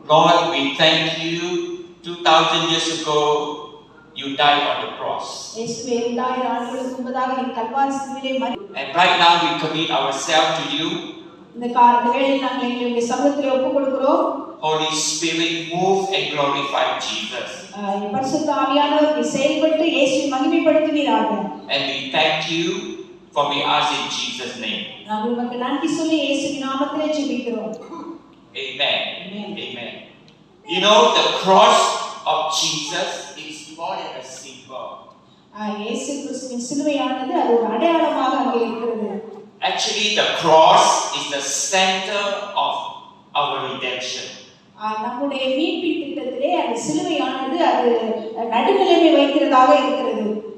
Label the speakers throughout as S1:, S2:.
S1: Lord, we thank you. 2000 years ago, you died on the cross. And right now, we commit ourselves to you. Holy Spirit, move and glorify Jesus. And we thank you for we ask in Jesus' name. Amen. Amen. You know, the cross of Jesus is more than a symbol. Actually, the cross is the center of our redemption.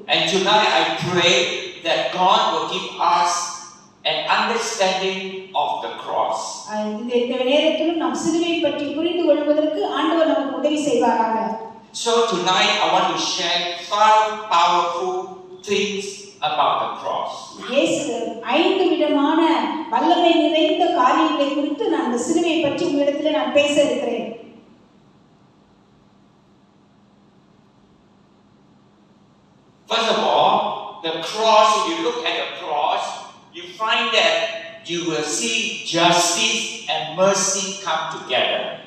S1: And tonight I pray that God will give us an understanding of the cross. So tonight I want to share 5 powerful things about the cross. First of all, the cross, if you look at the cross, you find that you will see justice and mercy come together.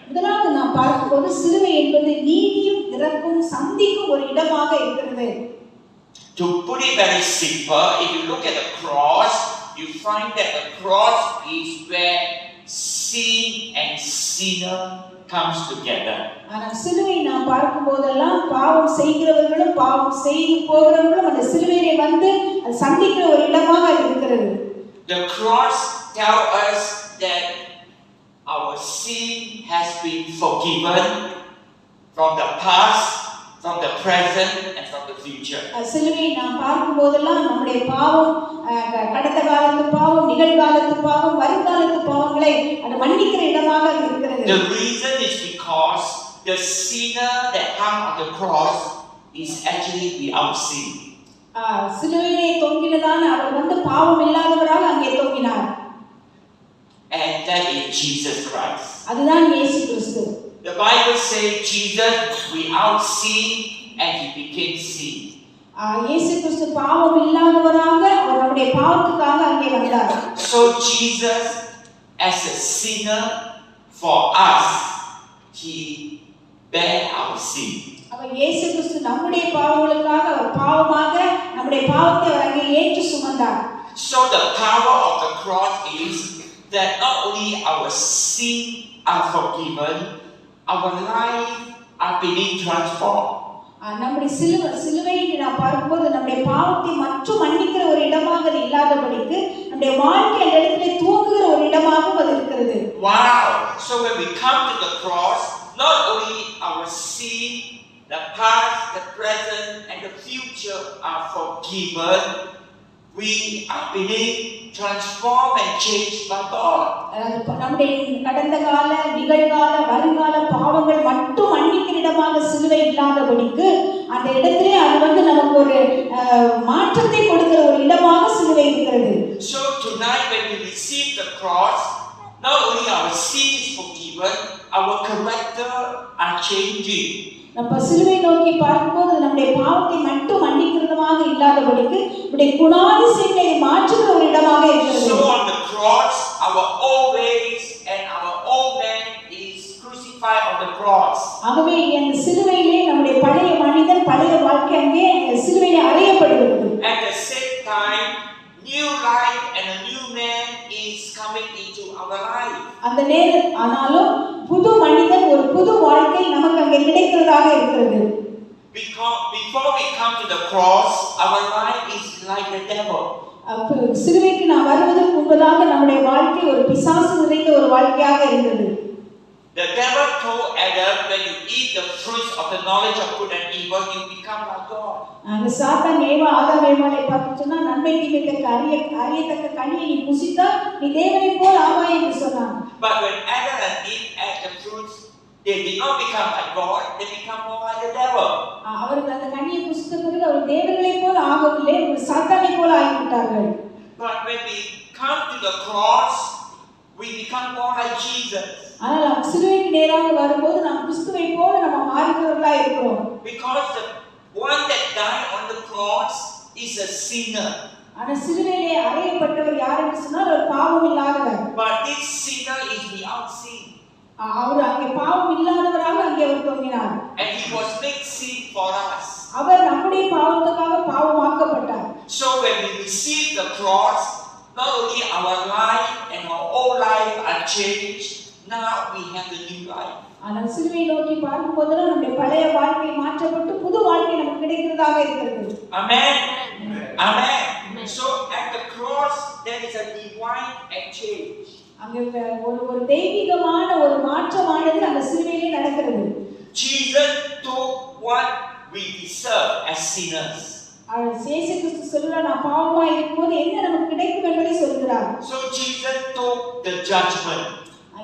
S1: To put it very simple, if you look at the cross, you find that the cross is where sin and sinner comes together. The cross tells us that our sin has been forgiven from the past, from the present, and from the future. The reason is because the sinner that hung on the cross is actually without sin. And that is Jesus Christ. The Bible says Jesus without sin and he became sin. So Jesus as a sinner for us, he bare our sin. So the power of the cross is that not only our sins are forgiven, our life are being transformed. Wow! So when we come to the cross, not only our sin, the past, the present, and the future are forgiven, we are being transformed and changed by God. So tonight when we receive the cross, not only our sin is forgiven, our character are changing. So on the cross, our old ways and our old man is crucified on the cross. At the same time, new life and a new man is coming into our life. Because before we come to the cross, our life is like the devil. The devil told Adam, when you eat the fruits of the knowledge of good and evil, you become like God. But when Adam and Eve ate the fruits, they did not become like God, they become more like the devil. But when we come to the cross, we become more like Jesus.
S2: ஆனால் நாம் சிலுவைக்கு நேராக வரும்போது நாம் கிறிஸ்துவை போல நம்ம மாறுகிறவர்களாய் இருக்கிறோம்.
S1: Because the one that died on the cross is a sinner.
S2: ஆனா சிலுவையிலே அறையப்பட்டவர் யார் என்று சொன்னால் அவர் பாவம் இல்லாதவர்.
S1: But this sinner is without sin.
S2: அவர் அங்கே பாவம் இல்லாதவராக அங்கே அவர் தொங்கினார்.
S1: And he was made sin for us.
S2: அவர் நம்முடைய பாவத்துக்காக பாவமாக்கப்பட்டார்.
S1: So when we receive the cross, not only our life and our old life are changed, now we have the new life.
S2: ஆனால் சிலுவையை நோக்கி பார்க்கும்போது நம்முடைய பழைய வாழ்க்கை மாற்றப்பட்டு புது வாழ்க்கை நமக்கு கிடைக்கிறதாக இருக்கிறது.
S1: Amen. Amen. So at the cross there is a divine exchange.
S2: அங்கே ஒரு தெய்வீகமான ஒரு மாற்றமானது அந்த சிலுவையிலே நடக்கிறது.
S1: Jesus took what we deserve as sinners.
S2: இயேசு கிறிஸ்து சொல்றார் நான் பாவமாய் இருக்கும்போது என்ன நமக்கு கிடைக்கும் என்பதை சொல்கிறார்.
S1: So Jesus took the judgment.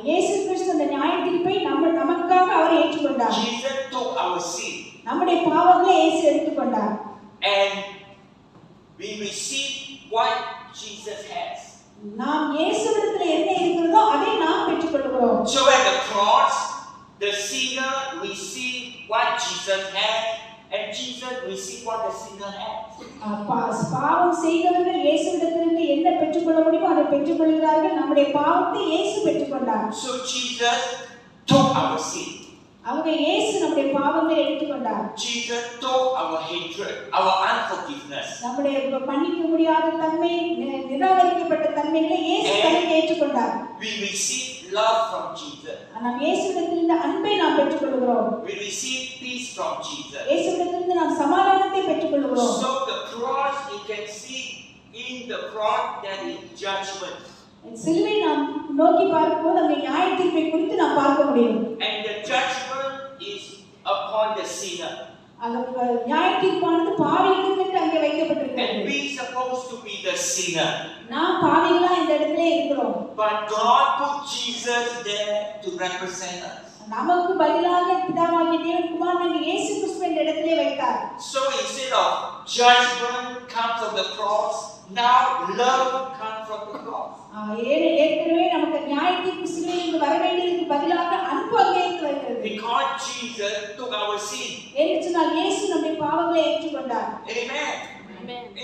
S2: இயேசு கிறிஸ்து அந்த நியாயத்தீர்ப்பை நமக்காக அவர் ஏற்றுக்கொண்டார்.
S1: Jesus took our sin.
S2: நம்முடைய பாவங்களை இயேசு எடுத்துக்கொண்டார்.
S1: And we receive what Jesus has.
S2: நாம் இயேசுவிடத்தில் என்ன இருக்கிறதோ அதை நாம் பெற்றுக்கொள்கிறோம்.
S1: So at the cross, the sinner receive what Jesus had, and Jesus receive what the sinner had.
S2: பாவம் செய்தவர்கள் இயேசுவிடத்திலிருந்து என்ன பெற்றுக்கொள்ள முடியுமோ அதை பெற்றுக்கொள்கிறார்கள். நம்முடைய பாவத்தை இயேசு பெற்றுக்கொண்டார்.
S1: So Jesus took our sin.
S2: அவங்க இயேசு நம்முடைய பாவங்களை எடுத்துக்கொண்டார்.
S1: Jesus took our hatred, our unforgiveness.
S2: நம்முடைய மன்னிக்க முடியாத தன்மை, நிராகரிக்கப்பட்ட தன்மைகளை இயேசு தனக்கு ஏற்றுக்கொண்டார்.
S1: We receive love from Jesus.
S2: நாம் இயேசுவிடத்திலிருந்து அன்பை நாம் பெற்றுக்கொள்கிறோம்.
S1: We receive peace from Jesus.
S2: இயேசுவிடத்திலிருந்து நாம் சமாதானத்தை பெற்றுக்கொள்கிறோம்.
S1: So the cross, you can see in the cross there is judgment.
S2: சிலுவை நாம் நோக்கி பார்க்கும்போது அங்கே நியாயத்தீர்ப்பை குறித்து நாம் பார்க்க முடியும்.
S1: And the judgment is upon the sinner.
S2: அந்த நியாயத்தீர்ப்பானது பாவிகளுக்கு அங்கே வைக்கப்பட்டிருக்கிறது.
S1: And we supposed to be the sinner.
S2: நாம் பாவிகளா இந்த இடத்திலே இருக்கிறோம்.
S1: But God put Jesus there to represent us.
S2: நமக்கு பதிலாக பிதாவாகிய தேவன் குமாரனாகிய இயேசு கிறிஸ்துவை இந்த இடத்திலே வைத்தார்.
S1: So instead of judgment come from the cross, now love comes from the cross.
S2: ஏற்கனவே நமக்கு நியாயத்தீர்ப்பு சிலுவையிலிருந்து வர வேண்டியதுக்கு பதிலாக அன்பு அங்கே இருக்கிறது.
S1: Because Jesus took our sin.
S2: ஏனென்றால் இயேசு நம்முடைய பாவங்களை ஏற்றுக்கொண்டார்.
S1: Amen.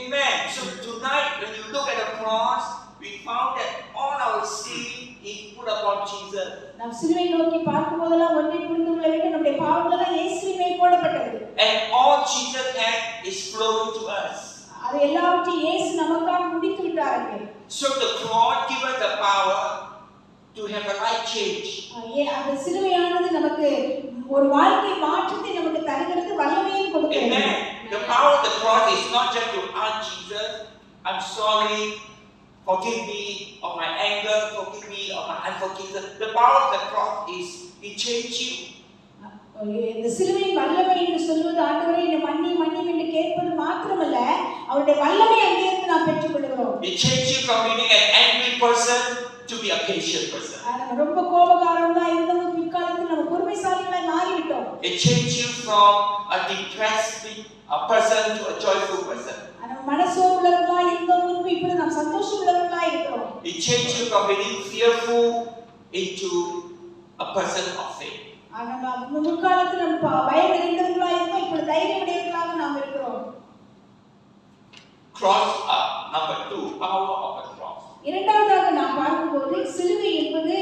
S1: Amen. So tonight when you look at the cross, we found that all our sin is put upon Jesus.
S2: நாம் சிலுவை நோக்கி பார்க்கும்போதெல்லாம் ஒன்றை புரிந்து கொள்ள வேண்டும், நம்முடைய பாவங்கள் எல்லாம் இயேசுவின் மேல் போடப்பட்டது.
S1: And all Jesus had is flowing to us.
S2: அது எல்லாவற்றையும் இயேசு நமக்காக முடித்து விட்டார்.
S1: So the cross gives us the power to have a life change.
S2: அந்த சிலுவையானது நமக்கு ஒரு வாழ்க்கை மாற்றத்தை நமக்கு தருகிறது, வல்லமையை கொடுக்கிறது.
S1: Amen. The power of the cross is not just to ask Jesus, I'm sorry, forgive me of my anger, forgive me of my unforgiveness. The power of the cross is it changes you.
S2: இந்த சிலுவையின் வல்லமை என்று சொல்வது ஆண்டவரே என்னை மன்னியும் என்று கேட்பது மாத்திரமல்ல, அவருடைய வல்லமை அங்கிருந்து நாம் பெற்றுக்கொள்கிறோம்.
S1: It changes you from being an angry person to be a patient person.
S2: நம்ம ரொம்ப கோபக்காரங்களா இருந்தவங்க பிற்காலத்தில் நம்ம பொறுமைசாலிகளாய் மாறிவிட்டோம்.
S1: It changes you from a depressed person to a joyful person.
S2: நம்ம மனசோர்வுள்ளவர்களா இருந்தவங்க இப்பொழுது நாம் சந்தோஷம் உள்ளவர்களா இருக்கிறோம்.
S1: It changes you from being fearful into a person of faith.
S2: நம்ம முற்காலத்தில் நம்ம பயம் நிறைந்தவர்களா இருந்தோம், இப்பொழுது தைரியமுடையவர்களாக நாம் இருக்கிறோம்.
S1: Cross number 2, power of the cross.
S2: இரண்டாவதாக நாம் பார்க்கும்போது சிலுவை என்பது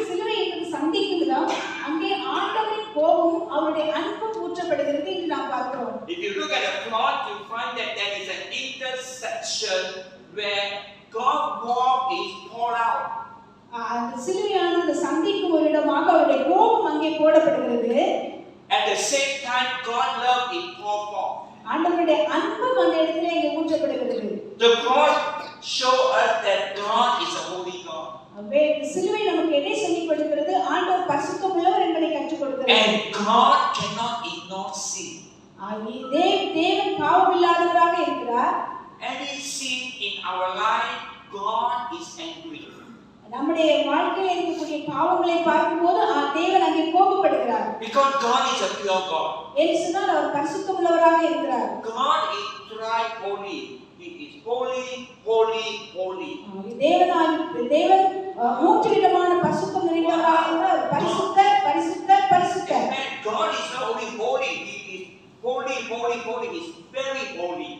S2: சிலுவை என்பது சந்திக்குதுதான். அங்கே ஆண்டவரின் கோபமும் அவருடைய அன்பும் ஊற்றப்படுகிறது என்று நாம் பார்க்கிறோம்.
S1: If you look at the cross, you find that there is an intersection where God's wrath is poured out.
S2: அந்த சிலுவையானது சந்திக்கும் ஒரு இடமாக அவருடைய கோபம் அங்கே போடப்படுகிறது.
S1: At the same time, God's love is poured forth.
S2: ஆண்டவருடைய அன்பும் அந்த இடத்திலே இங்கே ஊற்றப்படுகிறது.
S1: The cross shows us that God is a holy God.
S2: சிலுவை நமக்கு எதை சொல்லிக் கொடுக்கிறது? ஆண்டவர் பரிசுத்தம் உள்ளவர் என்பதை கற்றுக் கொடுக்கிறது.
S1: And God cannot ignore sin.
S2: தேவன் பாவம் இல்லாதவராக இருக்கிறார்.
S1: Any sin in our life, God is angry.
S2: நம்முடைய வாழ்க்கையில் இருக்கக்கூடிய பாவங்களை பார்க்கும்போது தேவன் அங்கே கோபப்படுகிறார்.
S1: Because God is a pure God.
S2: ஏனென்றால் அவர் பரிசுத்தம் உள்ளவராக இருக்கிறார்.
S1: God is holy. He is holy, holy, holy.
S2: தேவன் மூன்று விதமான பரிசுத்தம் நிறைந்தவராக இருக்கிறார். பரிசுத்தர், பரிசுத்தர், பரிசுத்தர்.
S1: And God is not only holy, He is holy, holy, holy. He is very holy.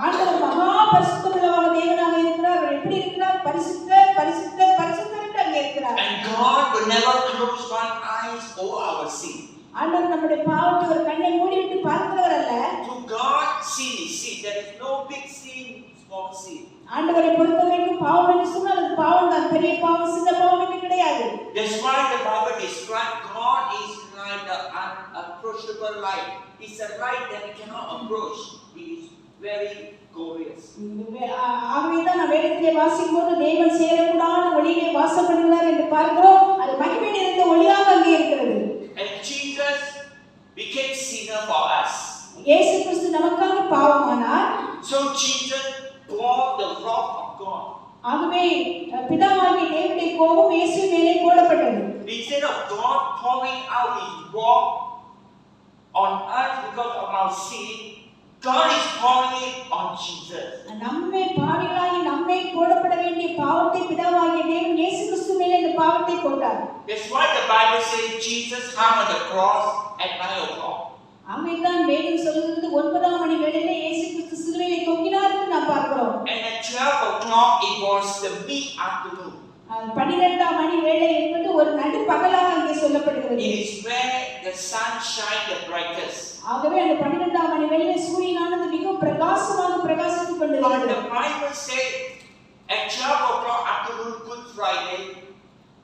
S2: ஆண்டவர் மகா பரிசுத்தமுள்ளவர் தேவனாக இருக்கிறார். அவர் எப்படி இருக்கிறார்? பரிசுத்தர், பரிசுத்தர், பரிசுத்தர் என்று அங்கே இருக்கிறார்.
S1: And God will never close one eyes over our sin.
S2: ஆண்டவர் நம்முடைய பாவத்தை ஒரு கண்ணை மூடிவிட்டு பார்க்கிறவர் அல்ல.
S1: To God, sin is sin. There is no big sin, small sin.
S2: ஆண்டவரை பொறுத்தவரைக்கும் பாவம் என்று சொன்னால் அது பாவம் தான். பெரிய பாவம், சின்ன பாவம் என்று கிடையாது.
S1: That's why the Bible describes God is like the unapproachable light. It's a light that we cannot approach. It is very glorious.
S2: ஆகவேதான் நான் வேதத்திலே வாசிக்கும் போது தேவன் சேரக்கூடாத ஒளியிலே வாசம் பண்ணுகிறார் என்று பார்க்கிறோம். அது மகிமை நிறைந்த ஒளியாக அங்கே இருக்கிறது.
S1: And Jesus became sinner for us.
S2: இயேசு கிறிஸ்து நமக்காக பாவமானார்.
S1: So Jesus bore the wrath of God.
S2: ஆகவே பிதாவாகிய தேவனுடைய கோபம் இயேசு மேலே போடப்பட்டது.
S1: Instead of God pouring out His wrath on us because of our sin, God is pouring it on Jesus.
S2: நம்மை பாவிகளாகி நம்மை போடப்பட வேண்டிய பாவத்தை பிதாவாகிய தேவன் இயேசு கிறிஸ்து மேலே இந்த பாவத்தை போட்டார்.
S1: That's why the Bible says Jesus hung on the cross at 9 o'clock.
S2: ஆமென். வேதம் சொல்கிறது 9ஆம் மணி வேளையிலே இயேசு கிறிஸ்து சிலுவையிலே தொங்கினார் என்று நாம் பார்க்கிறோம்.
S1: And at 12 o'clock it was the mid afternoon.
S2: 12ஆம் மணி வேளை என்பது ஒரு நடுப்பகலாக அங்கே சொல்லப்படுகிறது.
S1: It is where the sun shines the brightest.
S2: ஆகவே அந்த 12ஆம் மணி வேளையிலே சூரியனானது மிகவும் பிரகாசமாக பிரகாசித்துக் கொண்டிருக்கிறது.
S1: But the Bible says at 12 o'clock afternoon Good Friday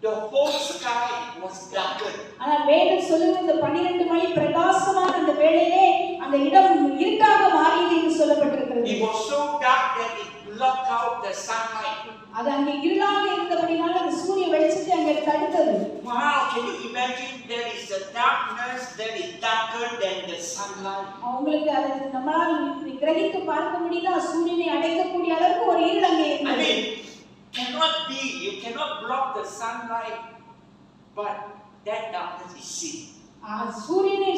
S1: the whole sky was darkened.
S2: ஆனால் வேதம் சொல்லுகிறது இந்த 12 மணி பிரகாசமான அந்த வேளையிலே அந்த இடம் இருட்டாக மாறியது என்று சொல்லப்பட்டிருக்கிறது.
S1: It was so dark that it blocked out the sunlight.
S2: அது அங்கே இருளாக இருந்தபடியால் அந்த சூரிய வெளிச்சத்தை அங்கே தடுத்தது.
S1: Wow, can you imagine there is a darkness that is darker than the sunlight?
S2: உங்களுக்கு அது நம்மால் கிரகித்து பார்க்க முடியுதா? சூரியனை அடைக்கக்கூடிய அளவுக்கு ஒரு இருள் அங்கே
S1: I
S2: இருந்தது.
S1: mean, you cannot block the sunlight, but that darkness is sin.
S2: சூரியனை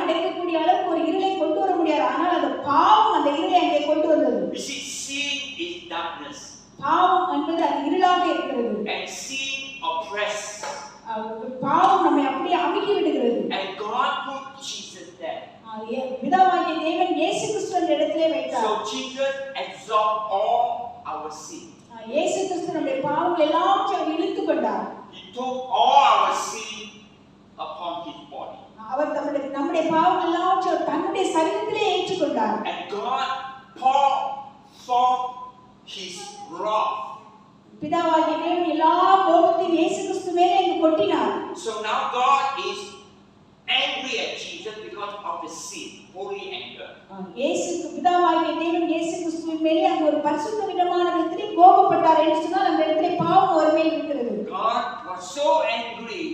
S2: அடைக்கக்கூடிய அளவுக்கு ஒரு இருளை கொண்டு வர முடியாது. ஆனால் அந்த பாவம் அந்த இருளை அங்கே கொண்டு வந்தது.
S1: You see, sin is darkness.
S2: பாவம் என்பது அது இருளாக இருக்கிறது.
S1: And sin oppresses.
S2: பாவம் நம்மை அப்படியே அமுக்கி விடுகிறது.
S1: And God put Jesus there.
S2: பிதாவாகிய தேவன் இயேசு கிறிஸ்து அந்த இடத்திலே வைத்தார்.
S1: So Jesus absorbed all our sin.
S2: இயேசு கிறிஸ்து நம்முடைய பாவங்கள் எல்லாவற்றையும் இழுத்துக் கொண்டார்.
S1: He took all our sin upon His body.
S2: அவர் நம்முடைய பாவங்கள் எல்லாவற்றையும் தன்னுடைய சரீரத்திலே ஏற்றுக்கொண்டார்.
S1: And God poured forth His wrath.
S2: பிதாவாகிய தேவன் எல்லா கோபத்தையும் இயேசு கிறிஸ்து மேலே இங்கு கொட்டினார்.
S1: So now God is angry at Jesus because of the sin, holy anger.
S2: பிதாவாகிய தேவன் இயேசு கிறிஸ்துவின் மேலே அங்கு ஒரு பரிசுத்த விதமான விதத்திலே கோபப்பட்டார் என்று சொன்னால் அந்த இடத்திலே பாவம் ஒரு மேல் இருக்கிறது.
S1: God was so angry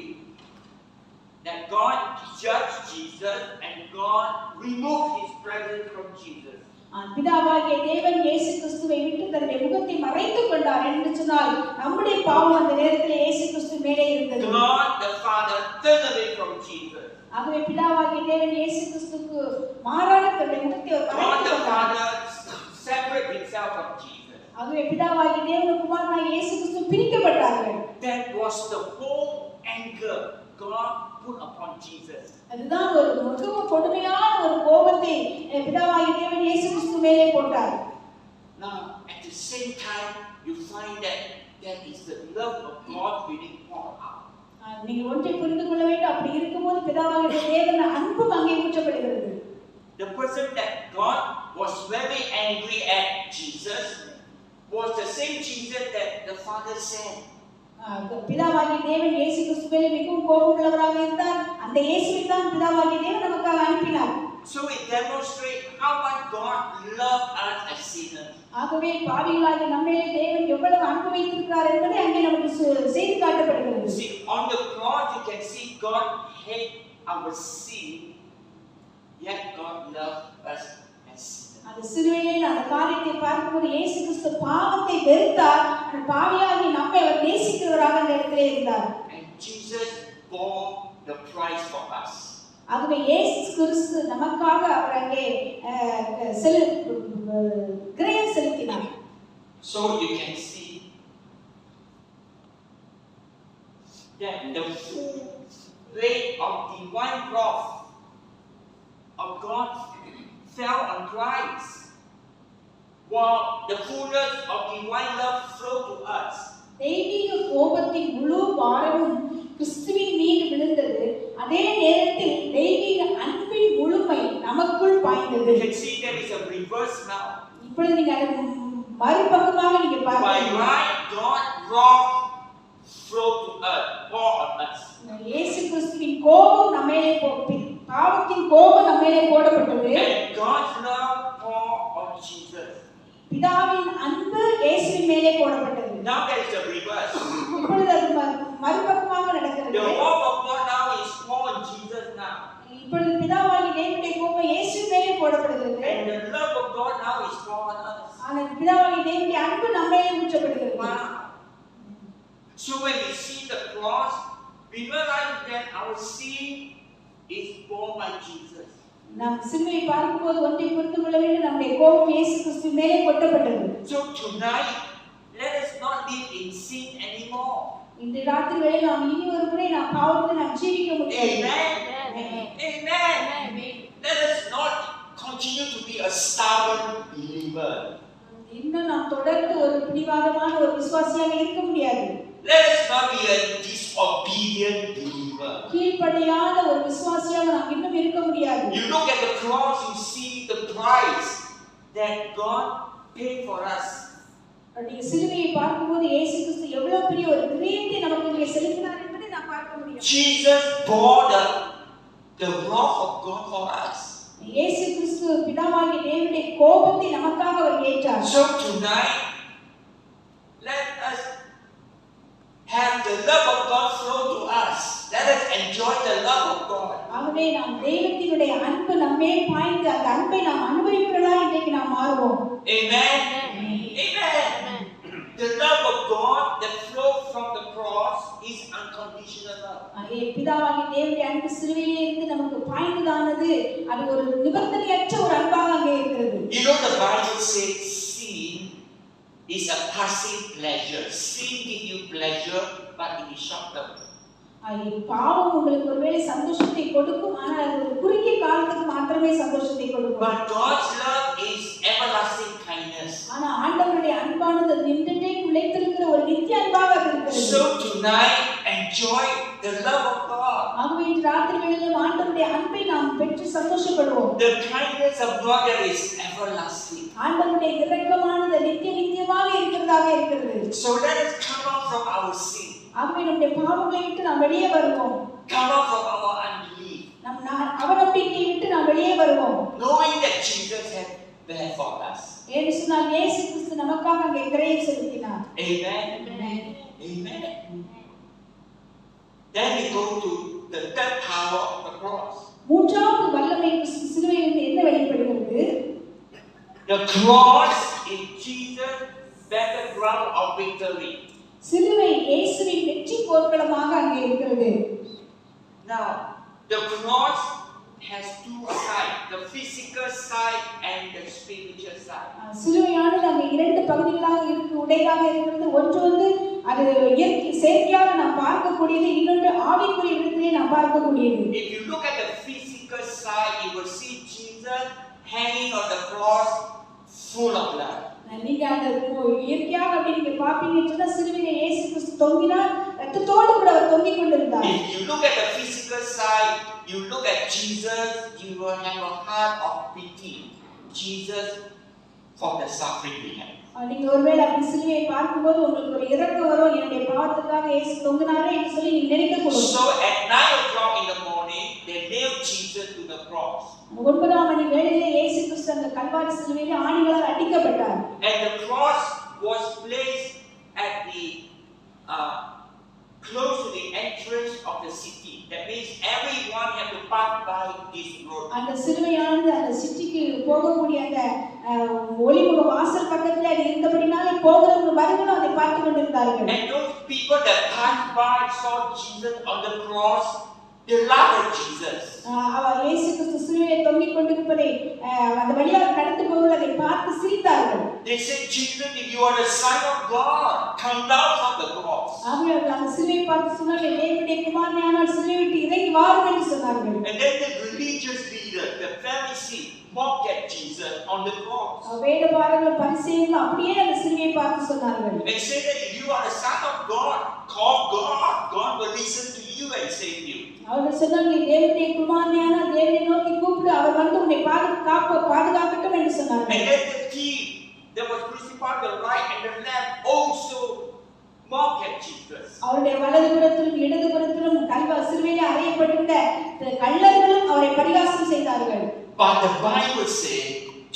S1: that God judged Jesus and God removed His presence from Jesus.
S2: பிதாவாகிய தேவன் இயேசு கிறிஸ்துவை விட்டு தன்னுடைய முகத்தை மறைத்துக் கொண்டார் என்று சொன்னால் நம்முடைய பாவம் அந்த நேரத்தில் இயேசு கிறிஸ்து மேலே இருந்தது.
S1: God the Father turned away from Jesus.
S2: ஆகவே பிதாவாகிய தேவன் இயேசு கிறிஸ்துவுக்கு மாறாக தன்னுடைய முகத்தை மறைத்துக்
S1: God the
S2: கொண்டார்.
S1: Father separated Himself from Jesus.
S2: ஆகவே பிதாவாகிய தேவன் குமாரனாகிய இயேசு கிறிஸ்து பிரிக்கப்பட்டார்கள்.
S1: That was the whole anger God put upon Jesus.
S2: அதுதான் ஒரு மிகவும் கொடுமையான ஒரு கோபத்தை பிதாவாகிய தேவன் இயேசு கிறிஸ்து மேலே போட்டார்.
S1: Now at the same time you find that that is the love of God being poured out.
S2: நீங்க ஒன்றை புரிந்து கொள்ள வேண்டும். அப்படி இருக்கும்போது பிதாவாகிய தேவன் அன்பு அங்கே ஊற்றப்படுகிறது.
S1: The person that God was very angry at Jesus was the same Jesus that the Father sent.
S2: பிதாவாகிய தேவன் இயேசு கிறிஸ்து மேலே மிகவும் கோபமுள்ளவராக இருந்தார். அந்த இயேசுவை தான் பிதாவாகிய தேவன் நமக்காக அனுப்பினார்.
S1: So it demonstrates how much God loved us as sinners.
S2: ஆகவே பாவிகளாகிய நம்மேலே தேவன் எவ்வளவு அன்பு வைத்திருக்கிறார் என்பதை அங்கே நமக்கு செய்து காட்டப்படுகிறது.
S1: See, on the cross you can see God hate our sin, yet God loved us as sinners.
S2: அந்த சிலுவையிலே அந்த காரியத்தை பார்க்கும்போது இயேசு கிறிஸ்து பாவத்தை வெறுத்தார். அந்த பாவியாகிய நம்மை அவர் நேசிக்கிறவராக அந்த இடத்திலே இருந்தார்.
S1: And Jesus bore the price for us.
S2: ஆகவே இயேசு கிறிஸ்து நமக்காக அவர் அங்கே கிரயம் செலுத்தினார்.
S1: So you can see that the full weight of divine wrath of God fell on Christ, while the fullness of divine love flowed to us.
S2: தெய்வீக கோபத்தின் முழு பாரமும் கிறிஸ்துவின் மீது விழுந்தது. அதே நேரத்தில் தெய்வீக அன்பின் முழுமை நமக்குள் பாய்ந்தது.
S1: You can see there is a reverse now.
S2: இப்பொழுது நீங்க அதை மறுபக்கமாக நீங்க
S1: By
S2: பார்க்கிறீங்க.
S1: right, God wrath flowed to us, pour on us.
S2: இயேசு கிறிஸ்துவின் கோபம் நம்ம மேலே பாவத்தின் கோபம் நம்ம மேலே போடப்பட்டது.
S1: And God's love pour on Jesus.
S2: பிதாவின் அன்பு இயேசுவின் மேலே போடப்பட்டது.
S1: Now there is a reverse.
S2: இப்பொழுது அது மறுபக்கமாக நடக்கிறது.
S1: The wrath of God now is poured on Jesus now.
S2: இப்பொழுது பிதாவாகிய தேவனுடைய கோபம் இயேசுவின் மேலே போடப்படுகிறது.
S1: And the love of God now is poured on us.
S2: ஆனால் பிதாவாகிய தேவனுடைய அன்பு நம்ம மேலே ஊற்றப்படுகிறது.
S1: Wow. So when we see the cross, we realize that our sin is borne by Jesus.
S2: நாம் சிலுவையை பார்க்கும்போது ஒன்றை புரிந்து கொள்ள வேண்டும், நம்முடைய கோபம் இயேசு கிறிஸ்து மேலே கொட்டப்பட்டது.
S1: So tonight, let us not live in sin anymore.
S2: இந்த ராத்திரி வேளை நாம் இனி ஒரு முறை நாம் பாவத்தில் நாம் ஜீவிக்க முடியாது.
S1: Amen. Let us not continue to be a stubborn believer.
S2: இன்னும் நாம் தொடர்ந்து ஒரு பிடிவாதமான ஒரு விசுவாசியாக இருக்க முடியாது.
S1: Let us not be a disobedient believer.
S2: கீழ்ப்படியாத ஒரு விசுவாசியாக நாம் இன்னும் இருக்க முடியாது.
S1: You look at the cross, you see the price that God paid for us.
S2: நீங்க சிலுவையை பார்க்கும்போது இயேசு கிறிஸ்து எவ்வளவு பெரிய ஒரு கிரயத்தை நமக்கு இங்கே செலுத்தினார் என்பதை நாம் பார்க்க முடியும்.
S1: Jesus bore the wrath of God for us.
S2: இயேசு கிறிஸ்து பிதாவாகிய தேவனுடைய கோபத்தை நமக்காக அவர் ஏற்றார்.
S1: So tonight, let us have the love of God flow to us. Let us enjoy the love of God.
S2: ஆகவே நாம் தெய்வத்தினுடைய அன்பு நம்மே பாய்ந்து அந்த அன்பை நாம் அனுபவிக்கிறதா இன்றைக்கு நாம் மாறுவோம்.
S1: Amen. Amen. The love of God that flows from the cross is unconditional love.
S2: பிதாவாகிய தேவனுடைய அன்பு சிலுவையிலே இருந்து நமக்கு பாய்ந்ததானது அது ஒரு நிபந்தனையற்ற ஒரு அன்பாக அங்கே இருக்கிறது.
S1: You know the Bible says sin is a passive pleasure. Sin gives you pleasure, but it is short term.
S2: பாவம் உங்களுக்கு ஒருவேளை சந்தோஷத்தை கொடுக்கும், ஆனால் அது ஒரு குறுகிய காலத்துக்கு மாத்திரமே சந்தோஷத்தை கொடுக்கும்.
S1: But God's love is everlasting kindness.
S2: ஆனா ஆண்டவருடைய அன்பானது நின்றே நிலைத்திருக்கிற ஒரு நித்திய அன்பாக இருக்கிறது.
S1: So tonight, enjoy the love of God.
S2: ஆகவே இந்த ராத்திரி வேளையிலும் ஆண்டவருடைய அன்பை நாம் பெற்று சந்தோஷப்படுவோம்.
S1: The kindness of God that is everlasting.
S2: ஆண்டவருடைய இரக்கமானது நித்தியமாக இருக்கிறதாக இருக்கிறது.
S1: So let us come out from our sin.
S2: ஆகவே நம்முடைய பாவங்களை விட்டு நாம் வெளியே வருவோம்.
S1: Come out from our unbelief.
S2: அவநம்பிக்கையை விட்டு நாம் வெளியே வருவோம்.
S1: Knowing that Jesus had there for us.
S2: ஏன்னு சொன்னால் இயேசு கிறிஸ்து நமக்காக அங்கே கிரயம் செலுத்தினார்.
S1: Amen. Amen. Then we go to the third power of the cross.
S2: மூன்றாவது வல்லமை சிலுவையிலிருந்து என்ன வெளிப்படுகிறது?
S1: The cross is Jesus' battleground of victory.
S2: சிலுவை இயேசுவின் வெற்றி போர்க்களமாக அங்கே இருக்கிறது.
S1: Now, the cross has two sides, the physical side and the spiritual side.
S2: சிலுவையானது அங்கே இரண்டு பகுதிகளாக உடையதாக இருக்கிறது. ஒன்று அது செயற்கையாக நாம் பார்க்கக்கூடியது, இன்னொன்று ஆவிக்குரிய விதத்திலே நாம் பார்க்கக்கூடியது.
S1: If you look at the physical side, you will see Jesus hanging on the cross full of blood.
S2: நீங்க அந்த இயற்கையாக அப்படி நீங்க பாப்பீங்கன்னு சொன்னா சிலுவையிலே இயேசு கிறிஸ்து தொங்கினார், ரத்தத்தோடு கூட அவர் தொங்கிக் கொண்டிருந்தார்.
S1: If you look at the physical side, you look at Jesus, you will have a heart of pity. Jesus for the suffering we have.
S2: நீங்க ஒருவேளை அப்படி சிலுவையை பார்க்கும்போது உங்களுக்கு ஒரு இரக்கம் வரும், என்னுடைய பாவத்துக்காக இயேசு தொங்கினாரே என்று சொல்லி நீங்க நினைக்க கூடும்.
S1: So at 9 o'clock in the morning, they nailed Jesus to the cross.
S2: 9 மணி வேளையிலே இயேசு கிறிஸ்து அந்த கல்வாரி சிலுவையிலே ஆணிகளால் அடிக்கப்பட்டார்.
S1: And the cross was placed at the close to the entrance of the city. That means everyone had to pass by this road.
S2: அந்த சிலுவையானது அந்த சிட்டிக்கு போகக்கூடிய அந்த ஒளிமுக வாசல் பக்கத்துல இருந்தபடினாலே போகிறவங்க வருகிறவங்க அதை பார்த்து கொண்டிருந்தார்கள்.
S1: And those people that passed by saw Jesus on the cross, They laughed at Jesus.
S2: அவர் இயேசு கிறிஸ்து சிலுவையில் தொங்கிக் கொண்டிருப்பதை அந்த வழியாக கடந்து போவர்கள் அதை பார்த்து சிரித்தார்கள்.
S1: They said, Jesus, if you are the Son of God, come down from the cross.
S2: அவர்கள் அந்த சிலுவையை பார்த்து சொன்னார்கள், தேவனுடைய குமாரனானால் சிலுவையை விட்டு இறங்கி வாரும் என்று சொன்னார்கள்.
S1: And then the religious leaders, the Pharisees, mocked at Jesus on the cross.
S2: வேதபாரகர்கள் பரிசேயர்கள் அப்படியே அந்த சிலுவையை பார்த்து சொன்னார்கள்.
S1: And said that if you are the Son of God, call God. God will listen to you and save you.
S2: அவர்கள் சொன்னார்கள், தேவனுடைய குமாரனானால் தேவனை நோக்கி கூப்பிடு, அவர் வந்து உன்னை பாதுகாக்கட்டும் என்று சொன்னார்கள்.
S1: And then the thief that was crucified on the right and the left also mocked at Jesus.
S2: அவருடைய வலதுபுறத்திலும் இடதுபுறத்திலும் சிலுவையில் அறையப்பட்டிருந்த கள்ளர்களும் அவரை பரிகாசம் செய்தார்கள்.
S1: But the Bible says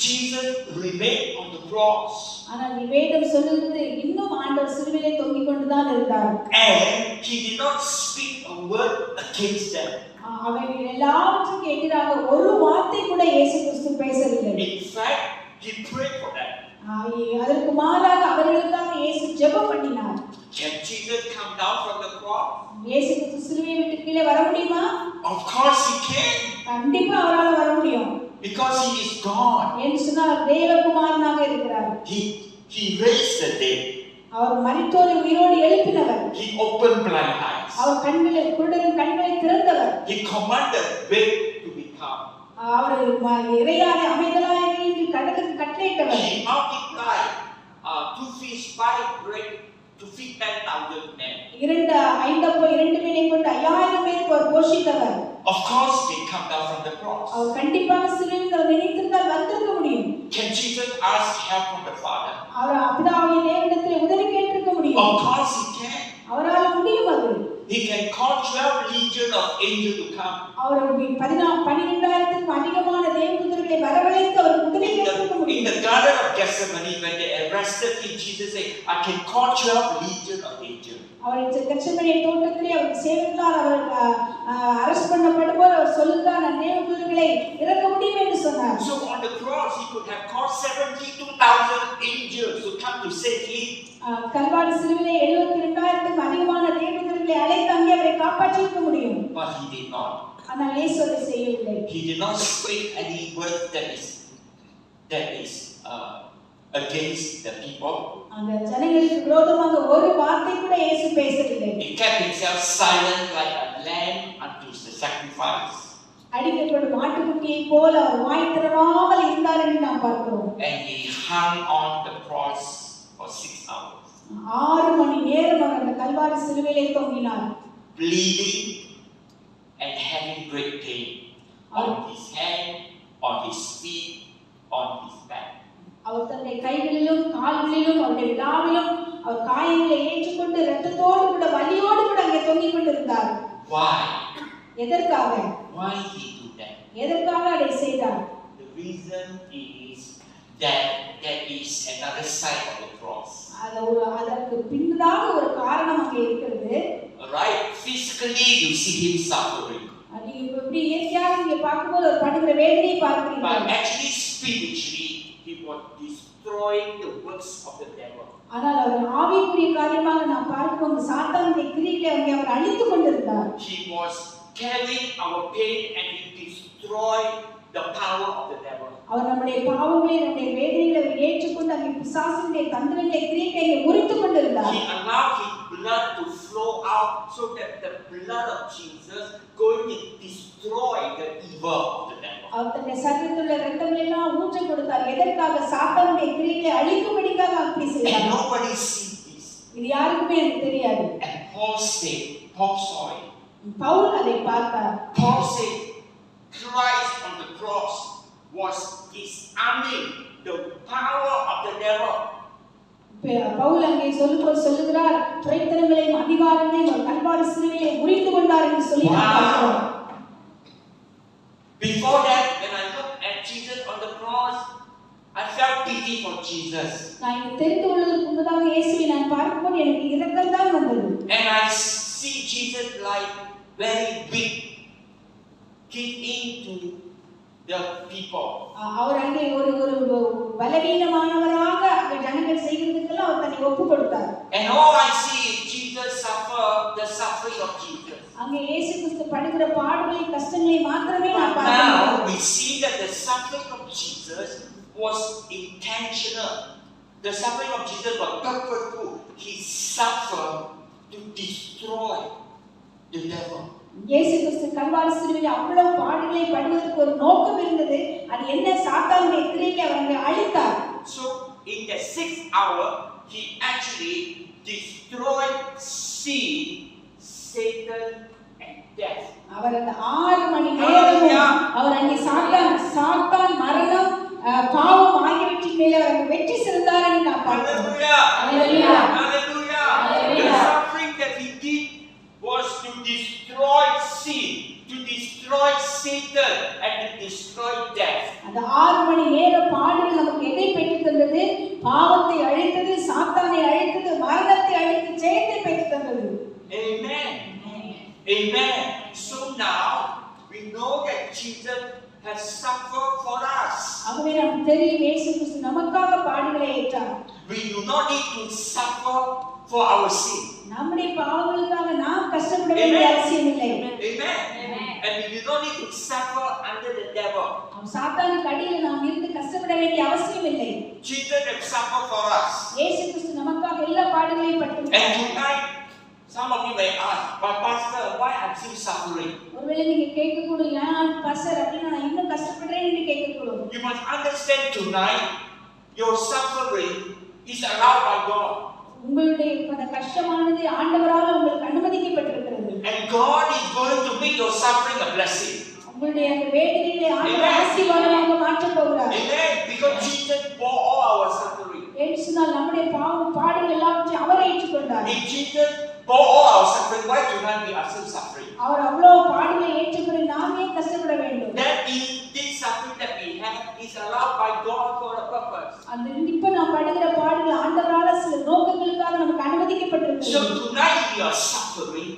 S1: Jesus remained on the cross.
S2: ஆனால் வேதம் சொல்லுகிறது இன்னும் ஆண்டவர் சிலுவையிலே தொங்கிக் கொண்டுதான் இருந்தார்.
S1: And he did not speak a word against them.
S2: அவர்கள் எல்லாவற்றுக்கும் எதிராக ஒரு வார்த்தை கூட இயேசு கிறிஸ்து பேசவில்லை.
S1: In fact, he prayed for them.
S2: அதற்கு மாறாக அவர்களுக்காக இயேசு ஜெபம் பண்ணினார்.
S1: Can Jesus come down from the cross?
S2: இயேசு கிறிஸ்து சிலுவையை விட்டு கீழே வர முடியுமா?
S1: Of course he can.
S2: கண்டிப்பா அவரால் வர முடியும்.
S1: Because he is God.
S2: என்று சொன்னால் தேவகுமாரனாக இருக்கிறார்.
S1: He raised the dead.
S2: அவர் மரித்தோரை உயிரோடு எழுப்பினவர்.
S1: He opened blind eyes.
S2: அவர் குருடரின் கண்களை திறந்தவர்.
S1: He commanded bed to be calm.
S2: அவர் இறையாரை அமைதலாய் என்று கடலுக்கு கட்டளையிட்டவர்.
S1: He multiplied 2 fish 5 bread to feed 10,000 men.
S2: 2 மீனை கொண்டு 5000 பேருக்கு அவர் போஷித்தவர்.
S1: Of course they come down from the cross.
S2: அவர் கண்டிப்பாக சிலுவையில் அவர் நினைத்திருந்தால் வந்திருக்க முடியும்.
S1: Can Jesus ask help from the Father?
S2: அவர் பிதாவாகிய தேவனிடத்தில் உதவி கேட்டிருக்க முடியும்.
S1: Of course he can.
S2: அவரால் முடியும் அது.
S1: He can call 12 legion of angels to come.
S2: அவர் 12000க்கும் அதிகமான தேவதூதர்களை வரவழைத்து அவர் உதவி கேட்டிருக்க முடியும்.
S1: In the garden of Gethsemane when they arrested him, Jesus said, I can call 12 legion of angels.
S2: அவர் கெத்செமனே தோட்டத்திலே அவர் சேவகர்களால் அவர் அரெஸ்ட் பண்ணப்படும்போது அவர் சொல்லுகிறார், நான் தேவதூதர்களை இறக்க முடியும் என்று சொன்னார்.
S1: So on the cross he could have called 72,000 angels to come to save him.
S2: Kalvari சிலுவையிலே 72000க்கும் அதிகமான தேவதூதர்களை அழைத்து அங்கே அவரை காப்பாற்றியிருக்க முடியும்.
S1: But he did not.
S2: ஆனால் இயேசு அதை செய்யவில்லை.
S1: He did not speak any word that is against the people.
S2: அந்த ஜனங்களுக்கு விரோதமாக ஒரு வார்த்தை கூட இயேசு பேசவில்லை.
S1: He kept himself silent like a lamb unto the sacrifice.
S2: அடிக்கப்படும் ஆட்டுக்குட்டியைப் போல அவர் வாய் திறவாமல் இருந்தார் என்று நாம் பார்க்கிறோம்.
S1: And he hung on the cross for 6 hours.
S2: 6 மணி நேரம் அவர் அந்த கல்வாரி சிலுவையிலே தொங்கினார்.
S1: Bleeding and having great pain on his hand, on his feet, on his back.
S2: அவர் தன்னுடைய கைகளிலும் கால்களிலும் அவருடைய விழாவிலும் அவர் காயங்களை ஏற்றுக்கொண்டு இரத்தத்தோடு கூட வலியோடு கூட அங்கே தொங்கிக் கொண்டிருந்தார்.
S1: Why?
S2: எதற்காக?
S1: Why he do that?
S2: எதற்காக அதை செய்தார்?
S1: The reason is that there is another side of the cross.
S2: அதற்கு பின்னதாக ஒரு காரணம் அங்கே இருக்கிறது.
S1: Right? Physically you see him suffering.
S2: நீங்க இப்படி இயற்கையாக இங்க பார்க்கும்போது அவர் படுகிற வேதனையை பார்க்கிறீங்க.
S1: But actually spiritually he was destroying the works of the devil.
S2: ஆனால் அவர் ஆவிக்குரிய காரியமாக நாம் பார்க்கும்போது சாத்தானுடைய கிரியைகளை அவர் அழித்துக் கொண்டிருந்தார்.
S1: He was carrying our pain and he destroyed the power of the devil.
S2: அவர் நம்முடைய பாவங்களை நம்முடைய வேதனைகளை அவர் ஏற்றுக்கொண்டு அந்த பிசாசினுடைய தந்திரங்களை கிரியைகளை முறித்துக் கொண்டிருந்தார்.
S1: He allowed his blood to flow out so that the blood of Jesus going to destroy the evil of the devil.
S2: அவர் தன்னுடைய சரீரத்தில் உள்ள இரத்தங்களை எல்லாம் ஊற்ற கொடுத்தார். எதற்காக? சாத்தானுடைய கிரியைகளை அழிக்கும்படியாக அப்படி செய்தார்.
S1: And nobody sees this.
S2: இது யாருக்குமே எனக்கு தெரியாது.
S1: And Paul saw it.
S2: Pavul அதை பார்த்தார்.
S1: Paul said Christ on the cross was disarming the power of the devil.
S2: Pavul அங்கே சொல்லுகிறார், துரைத்தனங்களையும் அதிகாரங்களையும் கல்வாரி சிலுவையிலே முறித்து கொண்டார் என்று சொல்லி பார்க்கிறோம்.
S1: Before that, when I looked at Jesus on the cross, I felt pity for Jesus.
S2: நான் இதை தெரிந்து கொள்வதற்கு முன்னதாக இயேசுவை நான் பார்க்கும்போது எனக்கு இரக்கம் தான் வந்தது.
S1: And I see Jesus like very big, giving to the people.
S2: அவர் அங்கே ஒரு பலவீனமானவராக அந்த ஜனங்கள் செய்கிறதுக்கெல்லாம் அவர் தன்னை ஒப்பு கொடுத்தார்.
S1: And all I see is Jesus Peter suffered the suffering of Jesus.
S2: அங்கே இயேசு கிறிஸ்து படுகிற பாடுகளை கஷ்டங்களை மாத்திரமே நாம்
S1: But
S2: பார்க்கிறோம்.
S1: now we see that the suffering of Jesus was intentional. The suffering of Jesus was purposeful. He suffered to destroy the devil.
S2: இயேசு கிறிஸ்து கல்வாரி சிலுவையில் அவ்வளவு பாடுகளை படுவதற்கு ஒரு நோக்கம் இருந்தது. அது என்ன? சாத்தானுடைய கிரியையை அவர் அழித்தார்.
S1: So in the 6th hour, he actually destroyed sin, Satan, and death.
S2: அவர் அந்த 6 மணி நேரமும் அவர் அங்கே சாத்தான் மரணம் பாவம் ஆகியவற்றின் மேலே அவர் வெற்றி சிறந்தார் என்று நாம் பார்க்கிறோம்.
S1: Hallelujah! Hallelujah! The suffering that he did was to destroy sin, to destroy Satan, and to destroy death.
S2: அந்த 6 மணி நேர பாடுகள் நமக்கு எதை பெற்றுத் தந்தது? பாவத்தை அழித்தது, சாத்தானை அழித்தது, மரணத்தை அழித்து ஜெயத்தை பெற்றுத் தந்தது.
S1: Amen. Amen. So now we know that Jesus has suffered for us.
S2: ஆகவே நமக்கு தெரியும் இயேசு கிறிஸ்து நமக்காக பாடுகளை ஏற்றார்.
S1: We do not need to suffer for our sin.
S2: நம்முடைய பாவங்களுக்காக நாம் கஷ்டப்பட வேண்டிய அவசியம் இல்லை.
S1: Amen. And we do not need to suffer under the devil.
S2: சாத்தானுக்கு அடியில் நாம் இருந்து கஷ்டப்பட வேண்டிய அவசியம் இல்லை.
S1: Jesus has suffered for us.
S2: இயேசு கிறிஸ்து நமக்காக எல்லா பாடுகளையும் பட்டார்.
S1: And tonight, some of you may ask, but Pastor, why I'm still suffering?
S2: ஒருவேளை நீங்க கேட்கக்கூடும், ஏன் பாஸ்டர் அப்படின்னா நான் இன்னும் கஷ்டப்படுறேன் என்று கேட்கக்கூடும்.
S1: You must understand tonight, your suffering is allowed by God.
S2: உங்களுடைய அந்த கஷ்டமானது ஆண்டவரால் உங்களுக்கு அனுமதிக்கப்பட்டிருக்கிறது.
S1: And God is going to make your suffering a blessing.
S2: உங்களுடைய அந்த வேதனைகளை ஆண்டவர் ஆசீர்வாதமாக மாற்றப் போகிறார்.
S1: Amen. Because Jesus bore all our suffering.
S2: ஏசுனால் நம்முடைய பாடுகள் எல்லாவற்றையும் அவர் ஏற்றுக்கொண்டார்.
S1: If Jesus bore all our suffering, why tonight we are still suffering?
S2: அவர் அவ்வளவு பாடுகளை ஏற்றுக்கொண்டு நாம் ஏன் கஷ்டப்பட வேண்டும்?
S1: That is, this suffering that we have is allowed by God for a purpose.
S2: அந்த இப்ப நாம் படுகிற பாடுகள் ஆண்டவரால் சில நோக்கங்களுக்காக நமக்கு அனுமதிக்கப்பட்டிருக்கிறது.
S1: So tonight we are suffering.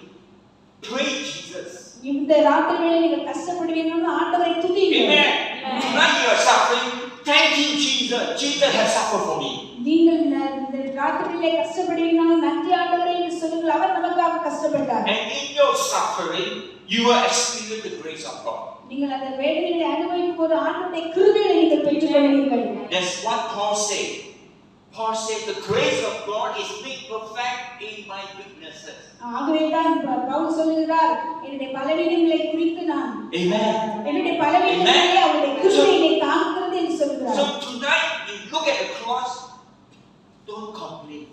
S1: Praise Jesus.
S2: இந்த ராத்திரி வேளை நீங்கள் கஷ்டப்படுவீங்கன்னா ஆண்டவரை துதியுங்கள்.
S1: Amen. Tonight you are suffering. Thank you, Jesus. Jesus has suffered for me.
S2: நீங்கள் இந்த ராத்திரியிலே கஷ்டப்படுவீங்கன்னா நன்றி ஆண்டவரே என்று சொல்லுங்கள். அவர் நமக்காக கஷ்டப்பட்டார்.
S1: And in your suffering, you will experience the grace of God.
S2: நீங்கள் அந்த வேதனையை அனுபவிக்கும் போது ஆண்டவருடைய கிருபையை நீங்கள் பெற்றுக்கொள்வீர்கள்.
S1: That's what Paul said. Paul said, the grace of God is made perfect in my weaknesses.
S2: ஆகவே தான் பவுல் சொல்கிறார், என்னுடைய பலவீனங்களை குறித்து நான் என்னுடைய பலவீனங்களை அவருடைய கிருபையை தாங்குகிறது என்று சொல்கிறார்.
S1: So tonight you look at the cross, don't complain.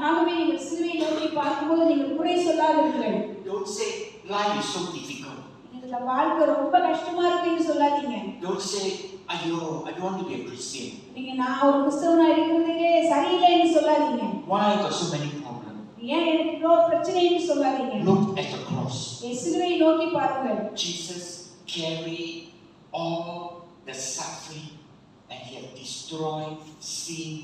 S2: ஆகவே நீங்கள் சிலுவையை நோக்கி பார்க்கும்போது நீங்கள் குறை சொல்லாதீர்கள்.
S1: Don't say life is so difficult.
S2: இந்த வாழ்க்கை ரொம்ப கஷ்டமா இருக்குன்னு சொல்லாதீங்க.
S1: Don't say, ஐயோ, I don't want to be a Christian.
S2: நீங்க நான் ஒரு கிறிஸ்தவனா இருக்கிறதுக்கே சரியில்லைன்னு சொல்லாதீங்க.
S1: Why I got so many problems?
S2: ஏன் எனக்கு இவ்வளவு பிரச்சனைன்னு சொல்லாதீங்க.
S1: Look at the cross.
S2: சிலுவையை நோக்கி பாருங்கள்.
S1: Jesus carried all the suffering and he has destroyed sin,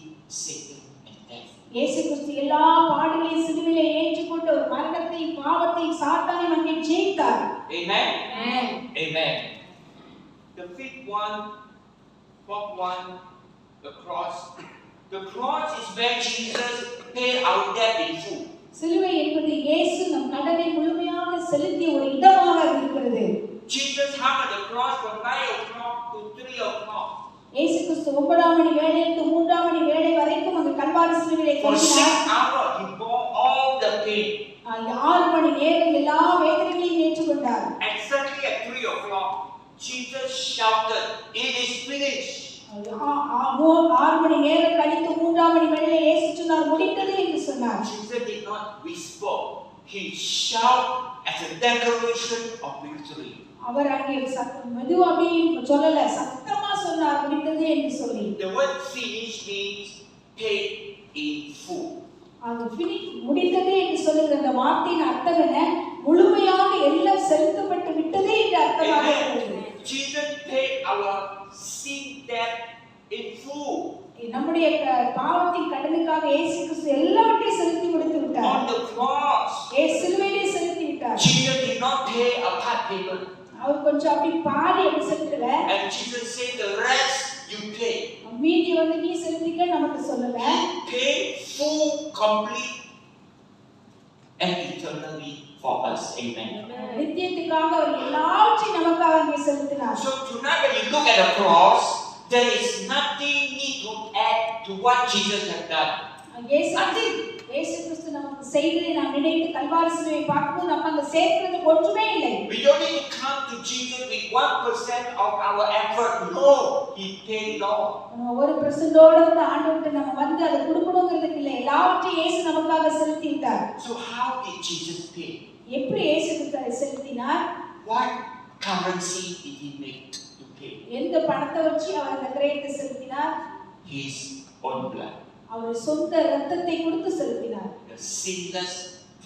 S1: Satan and death.
S2: இயேசு கிறிஸ்து எல்லா பாடுகளையும் சிலுவையிலே ஏற்றுக்கொண்டு ஒரு மரணத்தை, பாவத்தை, சாத்தானை அங்கே ஜெயித்தார்.
S1: Amen. Amen. The fifth one, fourth one, the cross. The cross is where Jesus paid our debt in full.
S2: சிலுவை என்பது இயேசு நம் கடனை முழுமையாக செலுத்திய ஒரு இடமாக இருக்கிறது.
S1: Jesus hung on the cross from 9 o'clock to 3 o'clock.
S2: இயேசு கிறிஸ்து 9 மணி வேளையிலிருந்து 3 மணி வேளை வரைக்கும் அந்த கல்வாரி சிலுவையிலே
S1: For 6
S2: தொங்கினார்.
S1: hours he bore all the pain.
S2: 6 மணி நேரம் எல்லா வேதனைகளையும் ஏற்றுக்கொண்டார்.
S1: Exactly at 3 o'clock, Jesus shouted, "It is finished."
S2: 6 மணி நேரம் கழித்து 3 மணி வேளையிலே இயேசு சொன்னார், முடிந்தது என்று சொன்னார்.
S1: Jesus did not whisper. He shouted as a declaration of victory.
S2: அவர் அங்கே மெதுவாக சொல்லல, சத்தமா சொன்னார் முடிந்தது என்று சொல்லி.
S1: The word finish means paid in full.
S2: அது முடிந்தது என்று சொல்லுகிற அந்த வார்த்தையின் அர்த்தம் என்ன? முழுமையாக எல்லாம் செலுத்தப்பட்டு விட்டது என்று அர்த்தமாக இருக்கிறது.
S1: Jesus paid our sin debt in full.
S2: நம்முடைய பாவத்தின் கடனுக்காக இயேசு கிறிஸ்து எல்லாவற்றையும் செலுத்தி முடித்து விட்டார்.
S1: On the cross.
S2: சிலுவையிலே செலுத்தி விட்டார்.
S1: Jesus did not pay a part payment.
S2: அவர் கொஞ்சம் அப்படி பாதி அப்படி செலுத்தல.
S1: And Jesus said the rest you pay.
S2: மீதி வந்து நீ செலுத்திக்க நமக்கு சொல்லல.
S1: He paid full, complete and eternally for us. Amen.
S2: நித்தியத்துக்காக அவர் எல்லாவற்றையும் நமக்காக அங்கே செலுத்தினார்.
S1: So tonight when you look at the cross, there is nothing need to add to what Jesus has done.
S2: இயேசு கிறிஸ்து நமக்கு செய்ததை நாம் நினைத்து கல்வாரி சிலுவையை பார்க்கும்போது நம்ம அங்க சேர்க்கிறது ஒன்றுமே இல்லை.
S1: We don't need to come to Jesus with 1% of our effort. No, He paid it all.
S2: 1% ஓட கூட ஆண்டவர்கிட்ட நம்ம வந்து அதை கொடுக்கணும்ங்கிறதுக்கு இல்லை, எல்லாவற்றையும் இயேசு நமக்காக செலுத்தி விட்டார்.
S1: So how did Jesus pay?
S2: எப்படி இயேசு கிறிஸ்து அதை செலுத்தினார்?
S1: What currency did He make to pay?
S2: எந்த பணத்தை வச்சு அவர் அந்த கிரயத்தை செலுத்தினார்?
S1: His own blood.
S2: அவர் சொந்த இரத்தத்தை கொடுத்து செலுத்தினார்.
S1: The sinless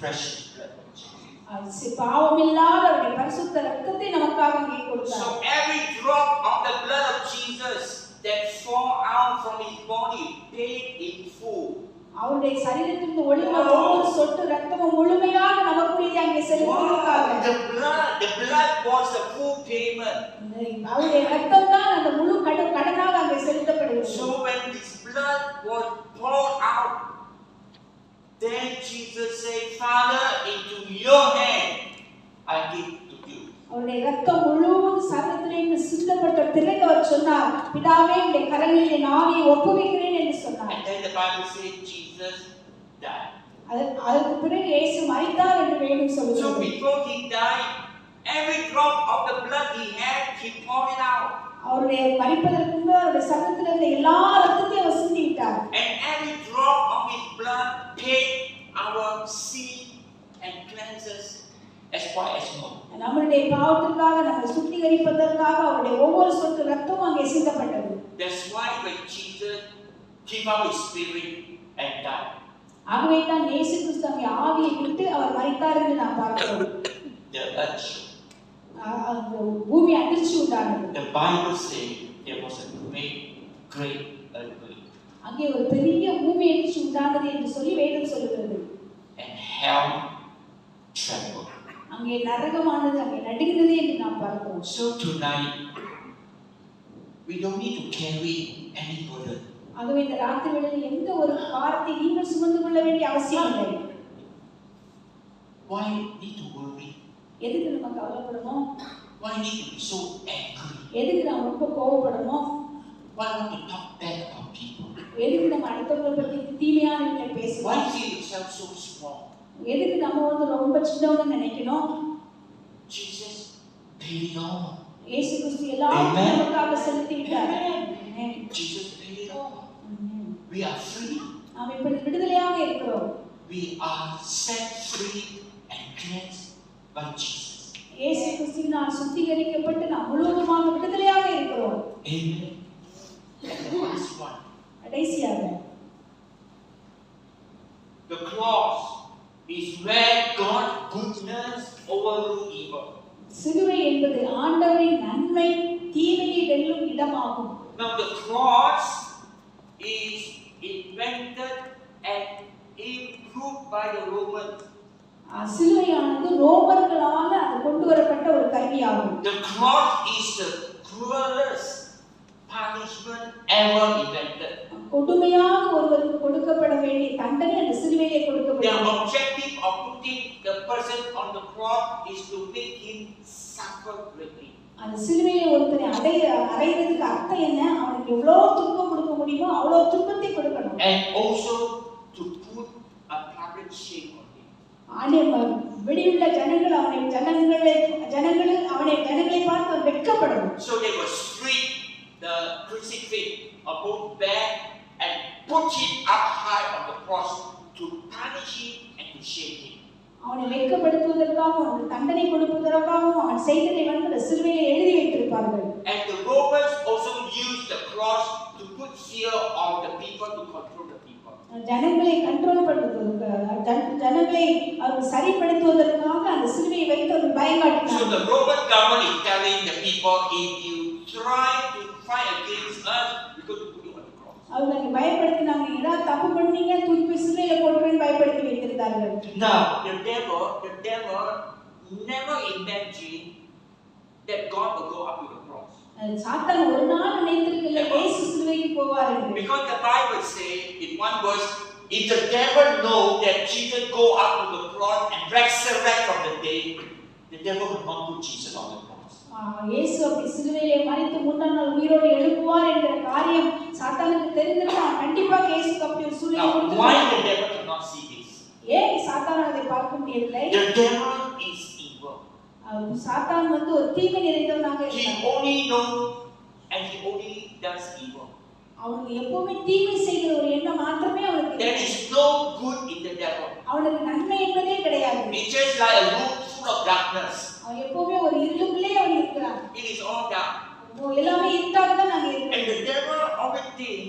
S1: precious blood of Jesus.
S2: பாவமில்லாத அவருடைய பரிசுத்த இரத்தத்தை நமக்காக அங்கே கொடுத்தார்.
S1: So every drop of the blood of Jesus that fall out from His body paid in full.
S2: அவருடைய சரீரத்திலிருந்து ஒழுகின ஒவ்வொரு சொட்டு இரத்தமும் முழுமையாக நமக்குரிய அங்கே செலுத்தினார்.
S1: The blood was the full payment.
S2: அவருடைய இரத்தம் தான் அந்த முழு கடனாக அங்கே செலுத்தப்படுகிறது.
S1: So when this blood was poured out, then Jesus said, Father, into your hand I give to you.
S2: அவருடைய இரத்தம் முழுவதும் சரீரத்திலிருந்து சிந்தப்பட்ட பிறகு அவர் சொன்னார், பிதாவே உம்முடைய கரங்களில் என் ஆவியை ஒப்புவிக்கிறேன் என்று சொன்னார்.
S1: And then the Bible says Jesus died.
S2: அதற்கு பிறகு இயேசு மரித்தார் என்று வேதம் சொல்கிறது.
S1: So before He died, every drop of the blood He had, He poured it out.
S2: அவருடைய மரிப்பதற்கு முன்பு அவருடைய சரீரத்தில் இருந்த எல்லா இரத்தத்தையும் அவர் சிந்தி விட்டார்.
S1: And every drop of His blood paid our sin and cleanses as white as snow.
S2: நம்முடைய பாவத்திற்காக நம்மை சுத்திகரிப்பதற்காக அவருடைய ஒவ்வொரு சொட்டு இரத்தமும் அங்கே சிந்தப்பட்டது.
S1: That's why when Jesus gave out His spirit and died.
S2: ஆகவே தான் இயேசு கிறிஸ்து அங்கே ஆவியை விட்டு அவர் மரித்தார் என்று நாம் பார்க்கிறோம்.
S1: The earth shook.
S2: பூமி அதிர்ச்சி உண்டானது.
S1: The Bible says there was a great earthquake.
S2: அங்கே ஒரு பெரிய பூமி அதிர்ச்சி உண்டானது என்று சொல்லி வேதம் சொல்கிறது.
S1: And hell trembled.
S2: அங்கே நரகமானது அங்கே நடுங்கினது என்று நாம் பார்க்கிறோம்.
S1: So tonight we don't need to carry any burden.
S2: ஆகவே இந்த ராத்திரி வேளையில் எந்த ஒரு பாரத்தை நீங்கள் சுமந்து கொள்ள வேண்டிய அவசியம் இல்லை.
S1: Why need to worry?
S2: எதுக்கு நம்ம கவலைப்படணும்?
S1: Why need to be so angry?
S2: எதுக்கு நாம் ரொம்ப கோபப்படணும்?
S1: Why want to talk bad about people?
S2: எதுக்கு நம்ம அடுத்தவங்களை பத்தி தீமையான விஷயம் பேசணும்?
S1: Why feel yourself so small?
S2: எதுக்கு நம்ம வந்து ரொம்ப சின்னவங்க நினைக்கணும்?
S1: Jesus paid it all.
S2: இயேசு கிறிஸ்து எல்லாவற்றையும் நமக்காக செலுத்தி விட்டார்.
S1: Jesus paid it all. We are free.
S2: நாம் இப்பொழுது விடுதலையாக இருக்கிறோம்.
S1: We are set free and cleansed by Jesus.
S2: இயேசு கிறிஸ்துவினால் சுத்திகரிக்கப்பட்டு நாம் முழுவதுமாக விடுதலையாக இருக்கிறோம்.
S1: Amen. And the last one.
S2: கடைசியாக
S1: The cross is where God's goodness overruled evil.
S2: சிலுவை என்பது ஆண்டவரின் நன்மை தீமையை வெல்லும் இடமாகும்.
S1: Now the cross is invented and improved by the Romans.
S2: சிலுவையானது ரோமர்களால் அது கொண்டு வரப்பட்ட ஒரு கருவியாகும்.
S1: The cross is the cruelest punishment ever invented.
S2: கொடுமையாக ஒருவருக்கு கொடுக்கப்பட வேண்டிய தண்டனை அந்த சிலுவையிலே கொடுக்கப்பட்டது.
S1: The objective of putting the person on the cross is to make him suffer greatly.
S2: அந்த சிலுவையை ஒருத்தனை அடைவதற்கு அர்த்தம் என்ன? அவனுக்கு எவ்வளவு துன்பம் கொடுக்க முடியுமோ அவ்வளவு துன்பத்தை கொடுக்கணும்.
S1: And also to put a public shame on him.
S2: வெளியுள்ள ஜனங்கள் ஜனங்களை பார்த்து வெட்கப்படணும்.
S1: So they will strip the crucifix of both back and put him up high on the cross to punish him and to shame him.
S2: அவனை வெட்கப்படுத்துவதற்காகவும் அவனுக்கு தண்டனை கொடுப்பதற்காகவும் அவன் செய்ததை வந்து சிலுவையிலே எழுதி வைத்திருப்பார்கள்.
S1: And the Romans also used the cross to put fear on the people, to control the people.
S2: ஜனங்களை கண்ட்ரோல் பண்ணுவதற்கு, ஜனங்களை அவர் சரிப்படுத்துவதற்காக அந்த சிலுவையை வைத்து ஒரு பயங்காட்டினார்.
S1: So the Roman government is telling the people, if you try to fight against us, we're going to put you on the cross.
S2: அவங்க பயப்படுத்தினாங்க, ஏதாவது தப்பு பண்ணீங்க தூக்கி சிலுவையில போடுறேன்னு பயப்படுத்தி வைத்திருந்தார்கள்.
S1: Now the devil never imagined that God will go up to the cross.
S2: சாத்தான் ஒரு நாள் நினைத்திருக்கல இயேசு சிலுவைக்கு போவார் என்று.
S1: Because the Bible says in one verse, If the devil know that Jesus go up to the cross and resurrect from the dead, the devil will not put Jesus on the cross.
S2: இயேசு அப்படி சிலுவையிலே மரித்து மூன்றாம் நாள் உயிரோடு எழுப்புவார் என்கிற காரியம் சாத்தானுக்கு தெரிந்திருந்தா கண்டிப்பாக இயேசுக்கு அப்படி ஒரு சூழ்நிலை
S1: Now,
S2: கொடுத்திருப்பார்.
S1: why the devil cannot see this?
S2: ஏன் சாத்தான் அதை பார்க்க முடியவில்லை?
S1: The devil is evil.
S2: சாத்தான் வந்து ஒரு தீமை நிறைந்தவனாக
S1: He
S2: இருக்கிறான்.
S1: only knows and he only does evil.
S2: அவனுக்கு எப்பவுமே தீமை செய்கிற ஒரு எண்ணம் மாத்திரமே அவனுக்கு
S1: There
S2: இருக்கு.
S1: is no good in the devil.
S2: அவனுக்கு நன்மை என்பதே கிடையாது.
S1: It's just like a room full of darkness.
S2: அவன் எப்பவுமே ஒரு இருளுக்குள்ளே அவன் இருக்கிறான்.
S1: It is all dark.
S2: எல்லாமே இருட்டாக தான் நாங்க
S1: And
S2: இருக்கிறோம்.
S1: the devil always think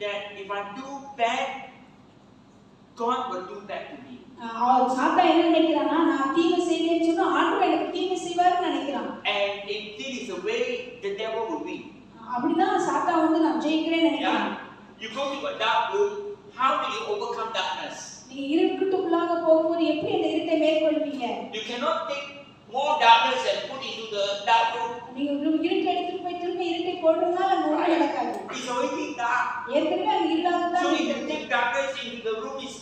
S1: that if I do bad, God will do bad to me.
S2: அவன் சாத்தான் என்ன நினைக்கிறானா, நான் தீமை செய்தேன்னு சொன்னா ஆண்டவர் எனக்கு தீமை செய்வார்னு நினைக்கிறான்.
S1: And if this is the way, the devil will win.
S2: அப்படிதான் சாத்தான் வந்து நான் ஜெயிக்கிறேன்னு நினைக்கிறான்.
S1: Yeah. You go to a dark room, how do you overcome darkness?
S2: நீங்க இருட்டுக்குள்ளாக போகும்போது எப்படி அந்த இருட்டை மேற்கொள்வீங்க?
S1: You cannot take more darkness and put into the dark room.
S2: நீங்க இருட்டை எடுத்துட்டு போய் திரும்ப இருட்டை போடுறதுனால அங்க ஒண்ணும் நடக்காது.
S1: It's already dark.
S2: ஏற்கனவே அங்க இருளாக தான்
S1: So if you
S2: இருக்கு.
S1: take darkness into the room, it's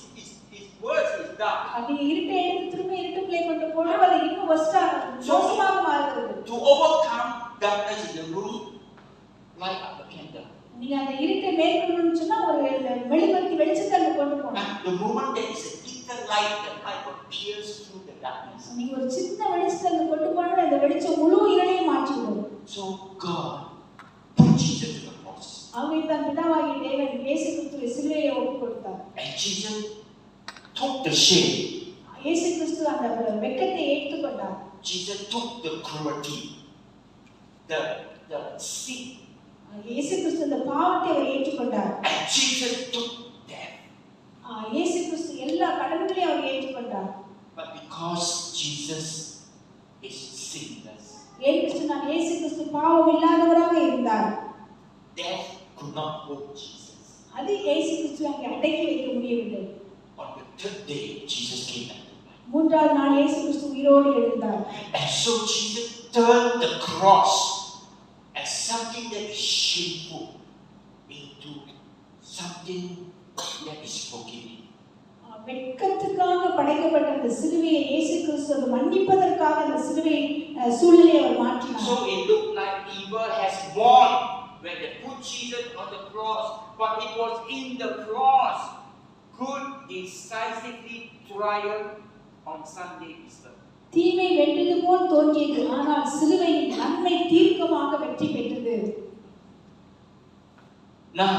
S1: worse, it's dark.
S2: நீங்க இருட்டை எடுத்து திரும்ப இருட்டுக்குள்ளே கொண்டு போடுறது அது இன்னும் worst-ஆ மோசமாக மாறுகிறது.
S1: To overcome darkness in the room, light up a candle.
S2: நீங்க அந்த இருட்டை மேற்கொள்ளணும்னு சொன்னா ஒரு மெழுகுவர்த்தி வெளிச்சத்தை அங்க கொண்டு போகணும்.
S1: The moment there is a little light, the light will pierce through the darkness.
S2: நீங்க ஒரு சின்ன வெளிச்சத்தை அங்க கொண்டு போனா அந்த வெளிச்சம் முழு இருளையும் மாற்றிடும்.
S1: So God put Jesus to the cross.
S2: ஆகவே தான் பிதாவாகிய தேவன் இயேசு கிறிஸ்துவை சிலுவையிலே ஒப்புக் கொடுத்தார்.
S1: And Jesus took the shame.
S2: இயேசு கிறிஸ்து அந்த வெட்கத்தை ஏற்றுக்கொண்டார்.
S1: Jesus took the cruelty, the sin.
S2: இயேசு கிறிஸ்து அந்த பாவத்தை அவர் ஏற்றுக்கொண்டார்.
S1: And Jesus took death.
S2: இயேசு கிறிஸ்து எல்லா கடன்களையும் அவர் ஏற்றுக்கொண்டார்.
S1: But because Jesus is sinless,
S2: ஏன் சொன்னால் இயேசு கிறிஸ்து பாவம் இல்லாதவராக இருந்தார்.
S1: death could not hold Jesus.
S2: அது இயேசு கிறிஸ்து அங்கே அடக்கி வைக்க முடியவில்லை.
S1: On the third day, Jesus came back to life.
S2: மூன்றாவது நாள் இயேசு கிறிஸ்து உயிரோடு எழுந்தார்.
S1: And so Jesus turned the cross as something that is shameful into something that is forgiving.
S2: வெட்கத்துக்காக படைக்கப்பட்ட அந்த சிலுவையை இயேசு கிறிஸ்து அது மன்னிப்பதற்காக அந்த சிலுவை சூழ்நிலையை அவர் மாற்றினார்.
S1: So it looked like evil has won when they put Jesus on the cross, but it was in the cross good decisively triumphed on Sunday Easter.
S2: தீமை வென்றது போல் தோன்றியது, ஆனால் சிலுவையில் நன்மை தீர்க்கமாக வெற்றி பெற்றது.
S1: Now,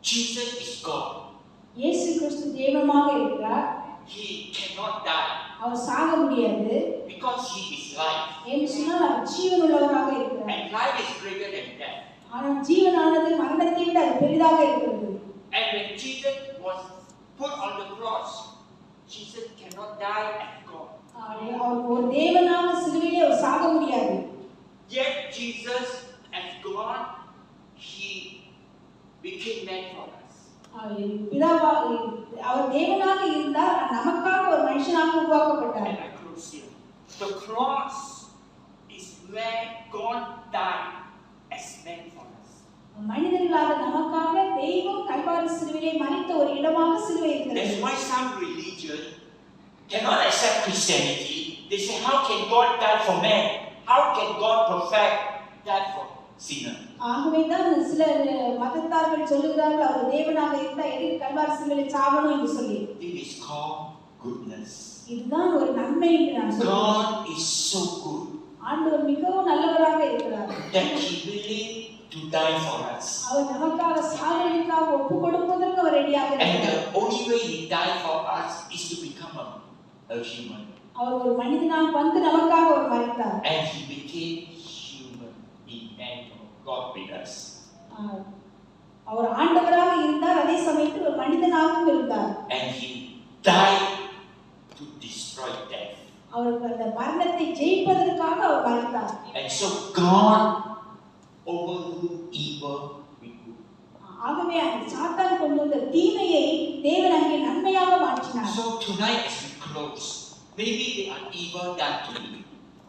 S1: Jesus is God.
S2: இயேசு கிறிஸ்து தெய்வமாக இருக்கிறார்.
S1: He cannot die
S2: அவர் சாக முடியாது.
S1: because he is life.
S2: என்று சொன்னால் அவர் ஜீவனுள்ளவராக இருக்கிறார்.
S1: And life is greater than death.
S2: ஆனால் ஜீவனானது மரணத்தை விட அது பெரிதாக இருக்கிறது.
S1: And when Jesus was put on the cross, Jesus cannot die as God.
S2: அவர் ஒரு தேவனாக சிலுவையிலே அவர் சாக முடியாது.
S1: Yet Jesus as God, he became man for us.
S2: பிதாவா அவர் தேவனாக இருந்தார், நமக்காக ஒரு மனுஷனாக உருவாக்கப்பட்டார்.
S1: And I close here. The cross is where God died as man for us.
S2: மனிதர்களாக நமக்காக தெய்வம் கல்வாரி சிலுவையிலே மரித்த ஒரு இடமாக சிலுவை இருக்கிறது.
S1: That's why some religion cannot accept Christianity. They say, how can God die for man? How can God perfect die for sinner?
S2: ஆகவே தான் சில மதத்தார்கள் சொல்லுகிறார்கள் அவர் தேவனாக இருந்தால் எதுக்கு கல்வாரி சிலுவையிலே சாவணும் என்று சொல்லி.
S1: This is called goodness.
S2: இதுதான் ஒரு நன்மை என்று நான் சொல்றேன்.
S1: God is so good
S2: ஆண்டவர் மிகவும் நல்லவராக இருக்கிறார்.
S1: that he willing to die for us.
S2: அவர் நமக்காக சாகிறதுக்காக ஒப்பு கொடுப்பதற்கு அவர் ரெடியாக
S1: And
S2: இருக்கிறார்.
S1: the only way he died for us is to become a human.
S2: அவர் ஒரு மனிதனாக வந்து நமக்காக அவர் மரித்தார்.
S1: And he became human, Emmanuel, God with us.
S2: அவர் ஆண்டவராக இருந்தார், அதே சமயத்தில் ஒரு மனிதனாகவும் இருந்தார்.
S1: And he died to destroy death.
S2: அவர் அந்த மரணத்தை ஜெயிப்பதற்காக அவர் மரித்தார்.
S1: And so God overruled evil with good.
S2: ஆகவே அந்த சாத்தான் கொண்டு வந்த தீமையை தேவன் அங்கே நன்மையாக மாற்றினார்.
S1: So tonight as we close, maybe there are evil done to you.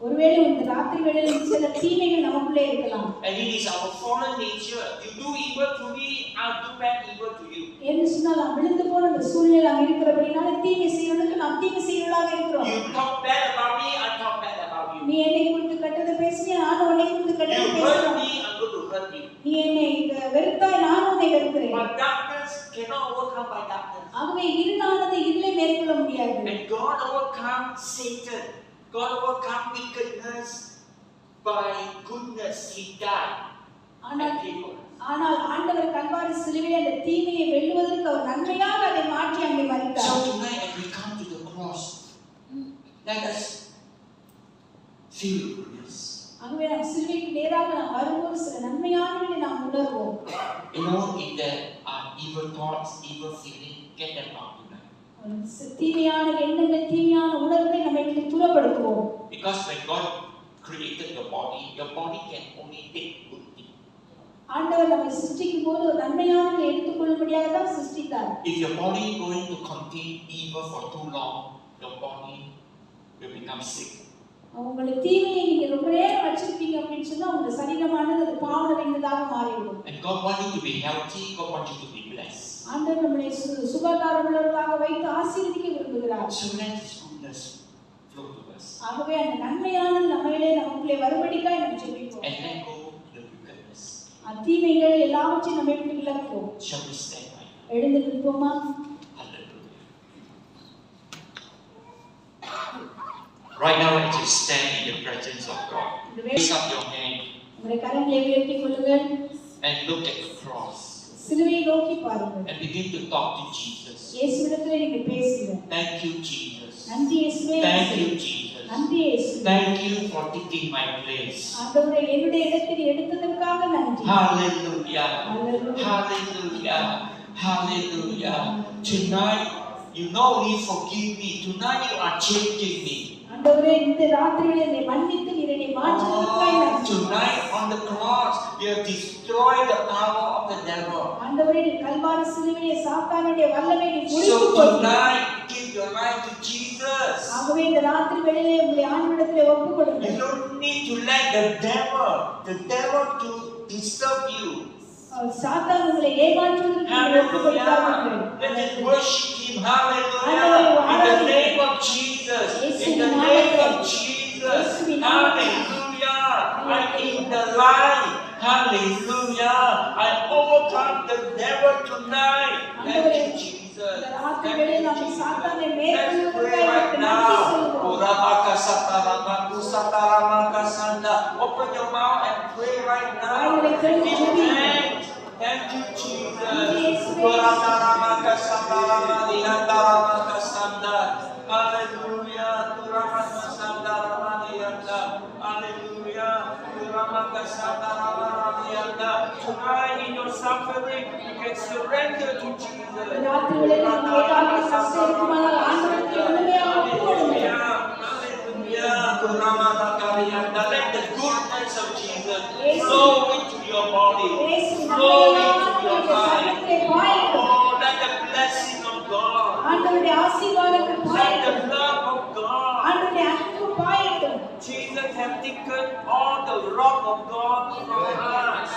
S2: ஒருவேளை இந்த ராத்திரி வேளையில் சில தீமைகள் நமக்குள்ளே இருக்கலாம்.
S1: And it is our fallen nature. You do evil to me, I'll do back evil to you.
S2: என்று சொன்னால் நாம் விழுந்து போன அந்த சூழ்நிலை நாம் இருக்கிறபடினால தீமை செய்வதற்கு நாம் தீமை செய்வதாக இருக்கிறோம்.
S1: You talk bad about me, I talk bad about you.
S2: நீ என்னை குறித்து கெட்டதை பேசினியா, நான் உன்னை குறித்து
S1: You
S2: கெட்டதை
S1: hurt
S2: பேசுகிறேன்.
S1: me, I'm going to hurt you.
S2: நீ என்னை வெறுத்தாய், நான் உன்னை வெறுக்கிறேன்.
S1: But darkness cannot overcome by darkness.
S2: ஆகவே இருளானது இருளை மேற்கொள்ள முடியாது.
S1: And God overcome Satan. God overcome wickedness by goodness. He died.
S2: ஆனால் ஆண்டவர் கல்வாரி சிலுவையில் அந்த தீமையை வெல்லுவதற்கு அவர் நன்மையாக அதை மாற்றி அங்கே மரித்தார்.
S1: So tonight as we come to the cross, let us feel goodness.
S2: ஆகவே நாம் சிலுவைக்கு நேராக நாம் வரும்போது சில நன்மையானவற்றை நாம் உணர்வோம்.
S1: You know, if there are evil thoughts, evil feelings, get them out tonight.
S2: தீமையான எண்ணங்கள், தீமையான உணர்வை நம்மை விட்டு தூரப்படுத்துவோம்.
S1: Because when God created your body can only take good things.
S2: ஆண்டவர் நம்மை சிருஷ்டிக்கும் போது ஒரு நன்மையானதை எடுத்துக்கொள்ளும்படியாக தான் சிருஷ்டித்தார்.
S1: If your body going to contain evil for too long, your body will become sick.
S2: உங்களுடைய தீமையை நீங்க ரொம்ப நேரம் வச்சிருப்பீங்க அப்படின்னு சொன்னா உங்க சரீரமானது அது பாவம் நிறைந்ததாக மாறிவிடும்.
S1: And God wants you to be healthy. God wants you to be blessed.
S2: ஆண்டவர் நம்மை சுகாதாரம் உள்ளவர்களாக வைத்து ஆசீர்வதிக்க விரும்புகிறார்.
S1: So let His goodness flow to us.
S2: ஆகவே அந்த நன்மையானது நம்மையிலே நமக்குள்ளே வரும்படிக்காய் நாம் ஜெபிப்போம்.
S1: And let go the wickedness.
S2: தீமைகள் எல்லாவற்றையும் நம்மை விட்டு விலக்குவோம்.
S1: Shall we stand right now?
S2: எழுந்து நிற்போமா?
S1: Hallelujah. Right now, as you stand in the presence of God, raise up your hand
S2: உங்களுடைய கரங்களை உயர்த்திக் கொள்ளுங்கள்.
S1: and look at the cross
S2: சிலுவையை நோக்கி பாருங்கள்.
S1: and begin to talk to Jesus.
S2: இயேசுவிடத்திலே நீங்க பேசுங்க.
S1: Thank you, Jesus.
S2: நன்றி இயேசுவே.
S1: Thank you, Jesus.
S2: நன்றி இயேசுவே.
S1: Thank you for taking my place.
S2: ஆண்டவரே என்னுடைய இடத்தை எடுத்ததற்காக நன்றி.
S1: Hallelujah.
S2: Hallelujah.
S1: Hallelujah. Hallelujah. Tonight, you not only forgive me, tonight you are changing me.
S2: ஆண்டவரே இந்த ராத்திரியிலே என்னை மன்னித்து நீர் என்னை மாற்றுவதற்காக நன்றி.
S1: Tonight on the cross, you have destroyed the power of the devil.
S2: ஆண்டவரே நீ கல்வாரி சிலுவையிலே சாத்தானுடைய வல்லமை நீ
S1: So
S2: முறித்து போட்டாய்.
S1: tonight, give your life to Jesus.
S2: ஆகவே இந்த ராத்திரி வேளையிலே உங்களை ஆண்டவரிடத்திலே ஒப்புக்கொடுங்கள்.
S1: You don't need to let the devil to disturb you.
S2: சாத்தான் உங்களை ஏமாற்றுவதற்கு நீங்கள் ஒப்புக்கொடுக்காதீர்கள்.
S1: Let us worship Him. Hallelujah. In the name of Jesus. In the name of Jesus. Hallelujah. I in the light. Hallelujah. I overcome the devil tonight. Thank you, Jesus. Thank you, Jesus. Let's pray right now. Open your mouth and pray right now. Give thanks. Thank you, Jesus. Hallelujah. Hallelujah. Tonight in your suffering, you can surrender to Jesus. Let the goodness of Jesus flow into your body, flow into your mind. Oh, let the blessing of God, let the love of God. Jesus has taken all the wrath of God from us.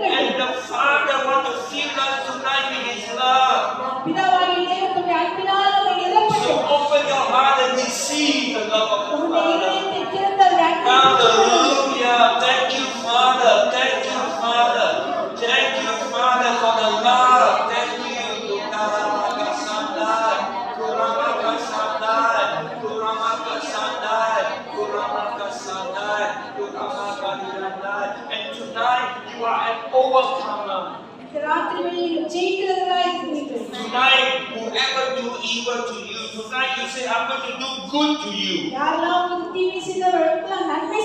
S1: And the Father wants to fill us tonight with His love. So open your heart and receive the love of the Father. Hallelujah. Thank you, Father. Thank you, Father. Thank you, Father, for the love. Thank you. And tonight you are an overcomer. Tonight, whoever do evil to you, tonight you say, I'm going to do good to you.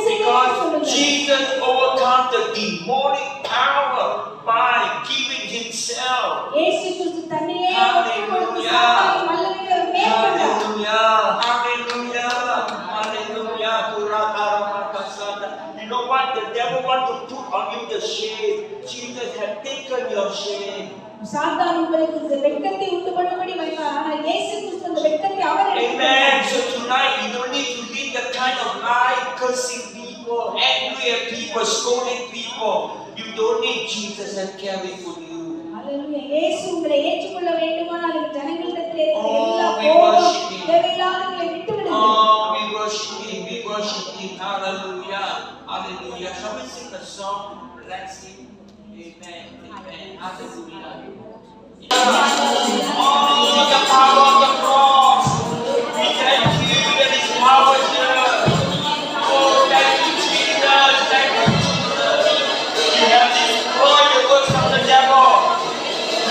S1: Because Jesus overcome the demonic power by giving Himself. Hallelujah. Hallelujah. Hallelujah. Hallelujah. You know what? The devil wants to put on you the shame. Jesus has taken your shame. Amen. So tonight you don't need to live the kind of life cursing people, angry at people, scolding people. You don't need Jesus and caring for you.
S2: இயேசு உங்களை ஏற்றுக்கொள்ள வேண்டுமானால் அந்த ஜனங்களிடத்தில் இருக்கிற
S1: Oh,
S2: எல்லா
S1: we
S2: கோபம்
S1: worship Him.
S2: தேவையில்லாதவர்களை விட்டு விடுங்கள்.
S1: Oh, we worship Him. We worship Him. Hallelujah. Hallelujah. Shall we sing a song? Let's sing. Amen. Amen. Hallelujah. Oh, the power of the cross. We thank you that His power is here. Oh, thank you, Jesus. Thank you, Jesus. You have destroyed the works of the devil.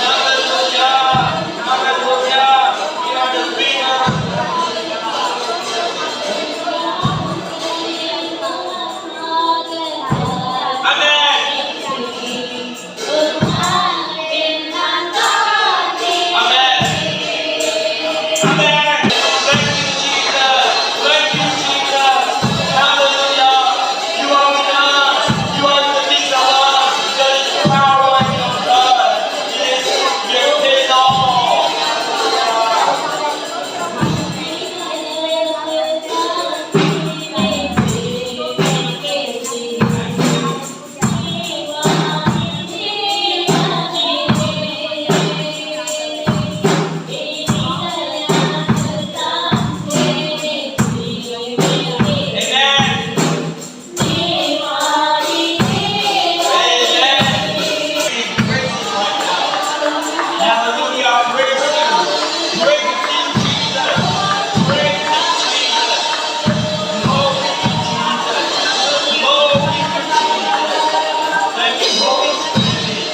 S1: Hallelujah. Hallelujah. We are the winner. Amen. Amen. Amen. Thank you, Jesus. Thank you, Jesus. Hallelujah. You are with us. You are in the midst of us. There is power in your blood. It is you paid all. Amen. Hallelujah. Praise Him. Praise Him, Jesus. Praise Him, Jesus. Glory to Jesus. Glory to Jesus. Thank you, Holy Spirit.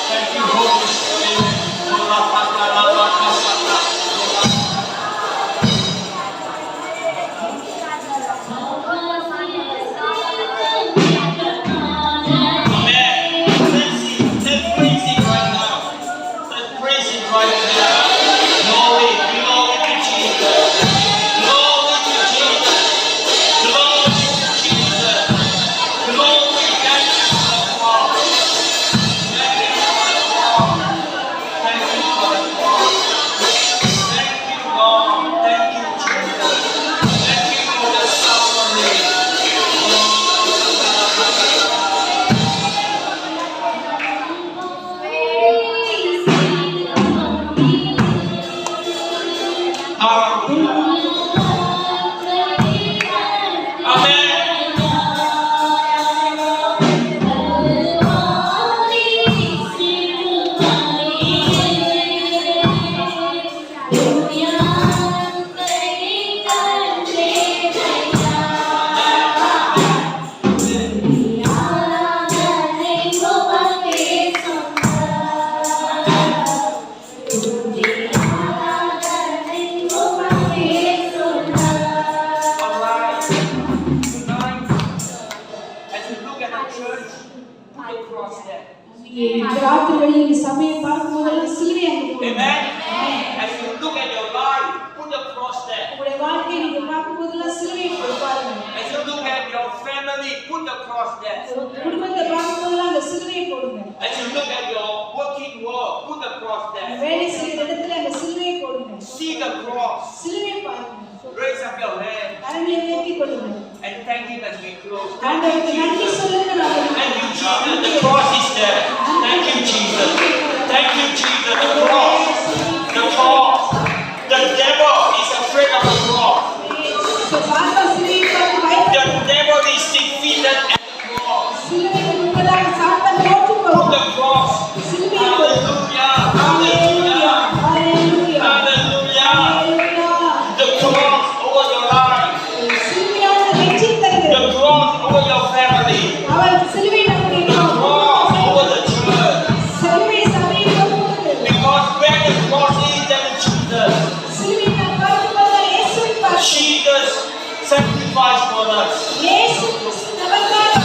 S1: Thank you, Holy Spirit. Amen. Let's praise Him right now. Let's praise Him right now. Glory, glory to Jesus. Glory to Jesus. Glory to Jesus. Glory, thank you for the cross. Thank you for the cross. Thank you for the cross. Thank you, Lord. Thank you, Jesus. Thank you for the suffering. Hallelujah. Amen. Alright. Tonight, as you look at the church, put the cross there.
S2: இந்த ராத்திரி வேளையில் சபையை பார்க்கும்போதெல்லாம் சிலுவையை அங்கே போடுங்க.
S1: Amen. As you look at your life, put the cross there.
S2: உங்களுடைய வாழ்க்கையை நீங்க பார்க்கும்போதெல்லாம் சிலுவையை போட்டு பாருங்க.
S1: As you look at your family, put the cross there.
S2: குடும்பத்தை பார்க்கும்போதெல்லாம் அந்த சிலுவையை போடுங்க.
S1: As you look at your working world, put the cross there.
S2: வேலை செய்கிற இடத்துல அந்த சிலுவையை போடுங்க.
S1: See the cross.
S2: சிலுவையை பாருங்க.
S1: Raise up your hand
S2: கரங்களை உயர்த்தி கொள்ளுங்க.
S1: and thank Him as we close.
S2: ஆண்டவருக்கு நன்றி சொல்லுங்க.
S1: Thank you, Jesus. The cross is there. Thank you, Jesus. Thank you, Jesus. The cross. The cross. The devil is afraid of the cross.
S2: சாத்தா சிலுவையை பார்த்து பயந்து
S1: The devil is defeated at the cross.
S2: சிலுவைக்கு முன்பதாக சாத்தான் தோற்று
S1: Put
S2: போகும்.
S1: the cross.
S2: சிலுவையை போடுங்க.
S1: Hallelujah. Hallelujah.
S2: Hallelujah.
S1: Hallelujah.
S2: Hallelujah.
S1: The cross over your life.
S2: சிலுவையான வெற்றி தருகிறது.
S1: The cross over your family.
S2: அவர் சிலுவை நம்முடைய
S1: The cross over the church.
S2: சிலுவை சபையை போடுகிறது.
S1: Because where the cross is, there is Jesus.
S2: சிலுவை நாம் பார்க்கும்போது இயேசுவை பார்க்கிறோம்.
S1: Jesus sacrificed for us.
S2: இயேசு கிறிஸ்து நமக்காக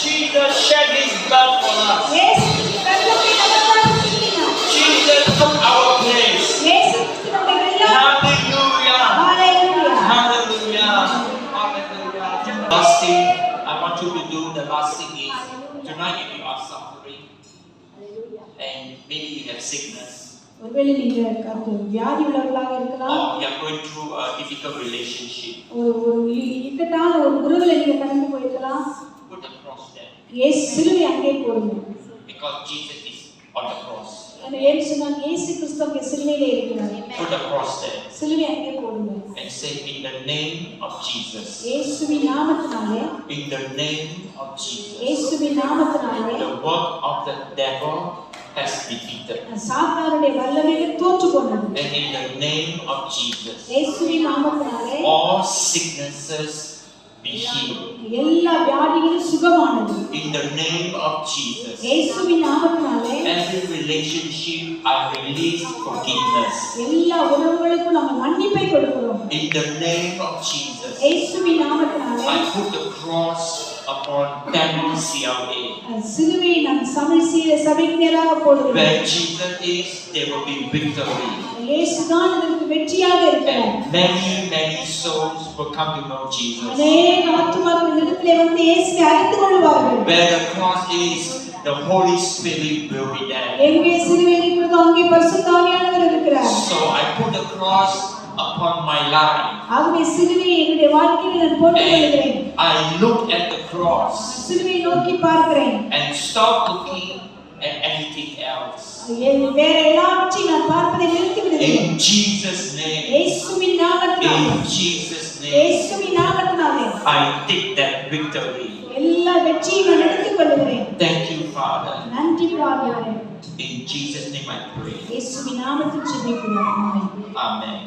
S1: Jesus shed His blood for us.
S2: இயேசு கிறிஸ்து ரத்தத்தை நமக்காக சிந்தினார்.
S1: Jesus took our place.
S2: இயேசு கிறிஸ்து நம்முடைய எல்லா
S1: Hallelujah.
S2: Hallelujah.
S1: Hallelujah. Hallelujah. Last thing I want you to do, the last thing is, tonight if you are suffering and maybe you have sickness,
S2: ஒருவேளை நீங்க வியாதி உள்ளவர்களாக இருக்கலாம்,
S1: or you are going through a difficult relationship.
S2: ஒரு இக்கட்டான ஒரு உறவுல நீங்க கடந்து போயிருக்கலாம்.
S1: Put the cross there.
S2: இயேசு சிலுவை அங்கே போடுங்க.
S1: Because Jesus is on the cross.
S2: ஏன்னு சொன்னால் இயேசு கிறிஸ்து அங்கே சிலுவையிலே இருக்கிறார்.
S1: Put the cross there.
S2: சிலுவை அங்கே போடுங்க.
S1: And say, in the name of Jesus.
S2: இயேசுவின் நாமத்தினாலே.
S1: In the name of Jesus.
S2: இயேசுவின் நாமத்தினாலே.
S1: The work of the devil has defeated.
S2: சாத்தானுடைய வல்லமைகள் தோற்று போனது.
S1: And in the name of Jesus.
S2: இயேசுவின் நாமத்தினாலே.
S1: All sicknesses be healed.
S2: எல்லா வியாதிகளும் சுகமானது.
S1: In the name of Jesus.
S2: இயேசுவின் நாமத்தினாலே.
S1: Every relationship I release forgiveness.
S2: எல்லா உறவுகளுக்கும் நம்ம மன்னிப்பை கொடுக்கிறோம்.
S1: In the name of Jesus.
S2: இயேசுவின் நாமத்தினாலே.
S1: I put the cross upon Tamil CLA.
S2: சிலுவை நான் சபைக்கு நேராக போடுகிறேன்.
S1: Where Jesus is, there will be victory.
S2: இயேசு தான் இதற்கு வெற்றியாக இருக்கிறார்.
S1: Many souls will come to know Jesus.
S2: அநேக ஆத்துமாக்கள் இடத்திலே வந்து இயேசுவை அறிந்து கொள்வார்கள்.
S1: Where the cross is, the Holy Spirit will be there.
S2: எங்கே சிலுவை இருக்கிறதோ அங்கே பரிசுத்த ஆவியானவர் இருக்கிறார்.
S1: So I put the cross upon my life.
S2: ஆகவே சிலுவையை என்னுடைய வாழ்க்கையில் நான் போட்டுக் கொள்கிறேன்.
S1: I look at the cross.
S2: சிலுவையை நோக்கி பார்க்கிறேன்.
S1: And stop looking at anything else.
S2: வேற எல்லாவற்றையும் நான் பார்ப்பதை நிறுத்தி விடுகிறேன்.
S1: In Jesus' name.
S2: இயேசுவின் நாமத்தினாலே.
S1: In Jesus' name.
S2: இயேசுவின் நாமத்தினாலே.
S1: I take that victory.
S2: எல்லா வெற்றியையும் நான் எடுத்துக் கொள்கிறேன்.
S1: Thank you, Father.
S2: நன்றி ஆண்டவரே.
S1: In Jesus' name I pray.
S2: இயேசுவின் நாமத்தில் ஜெபிக்கிறோம். ஆமென்.
S1: Amen.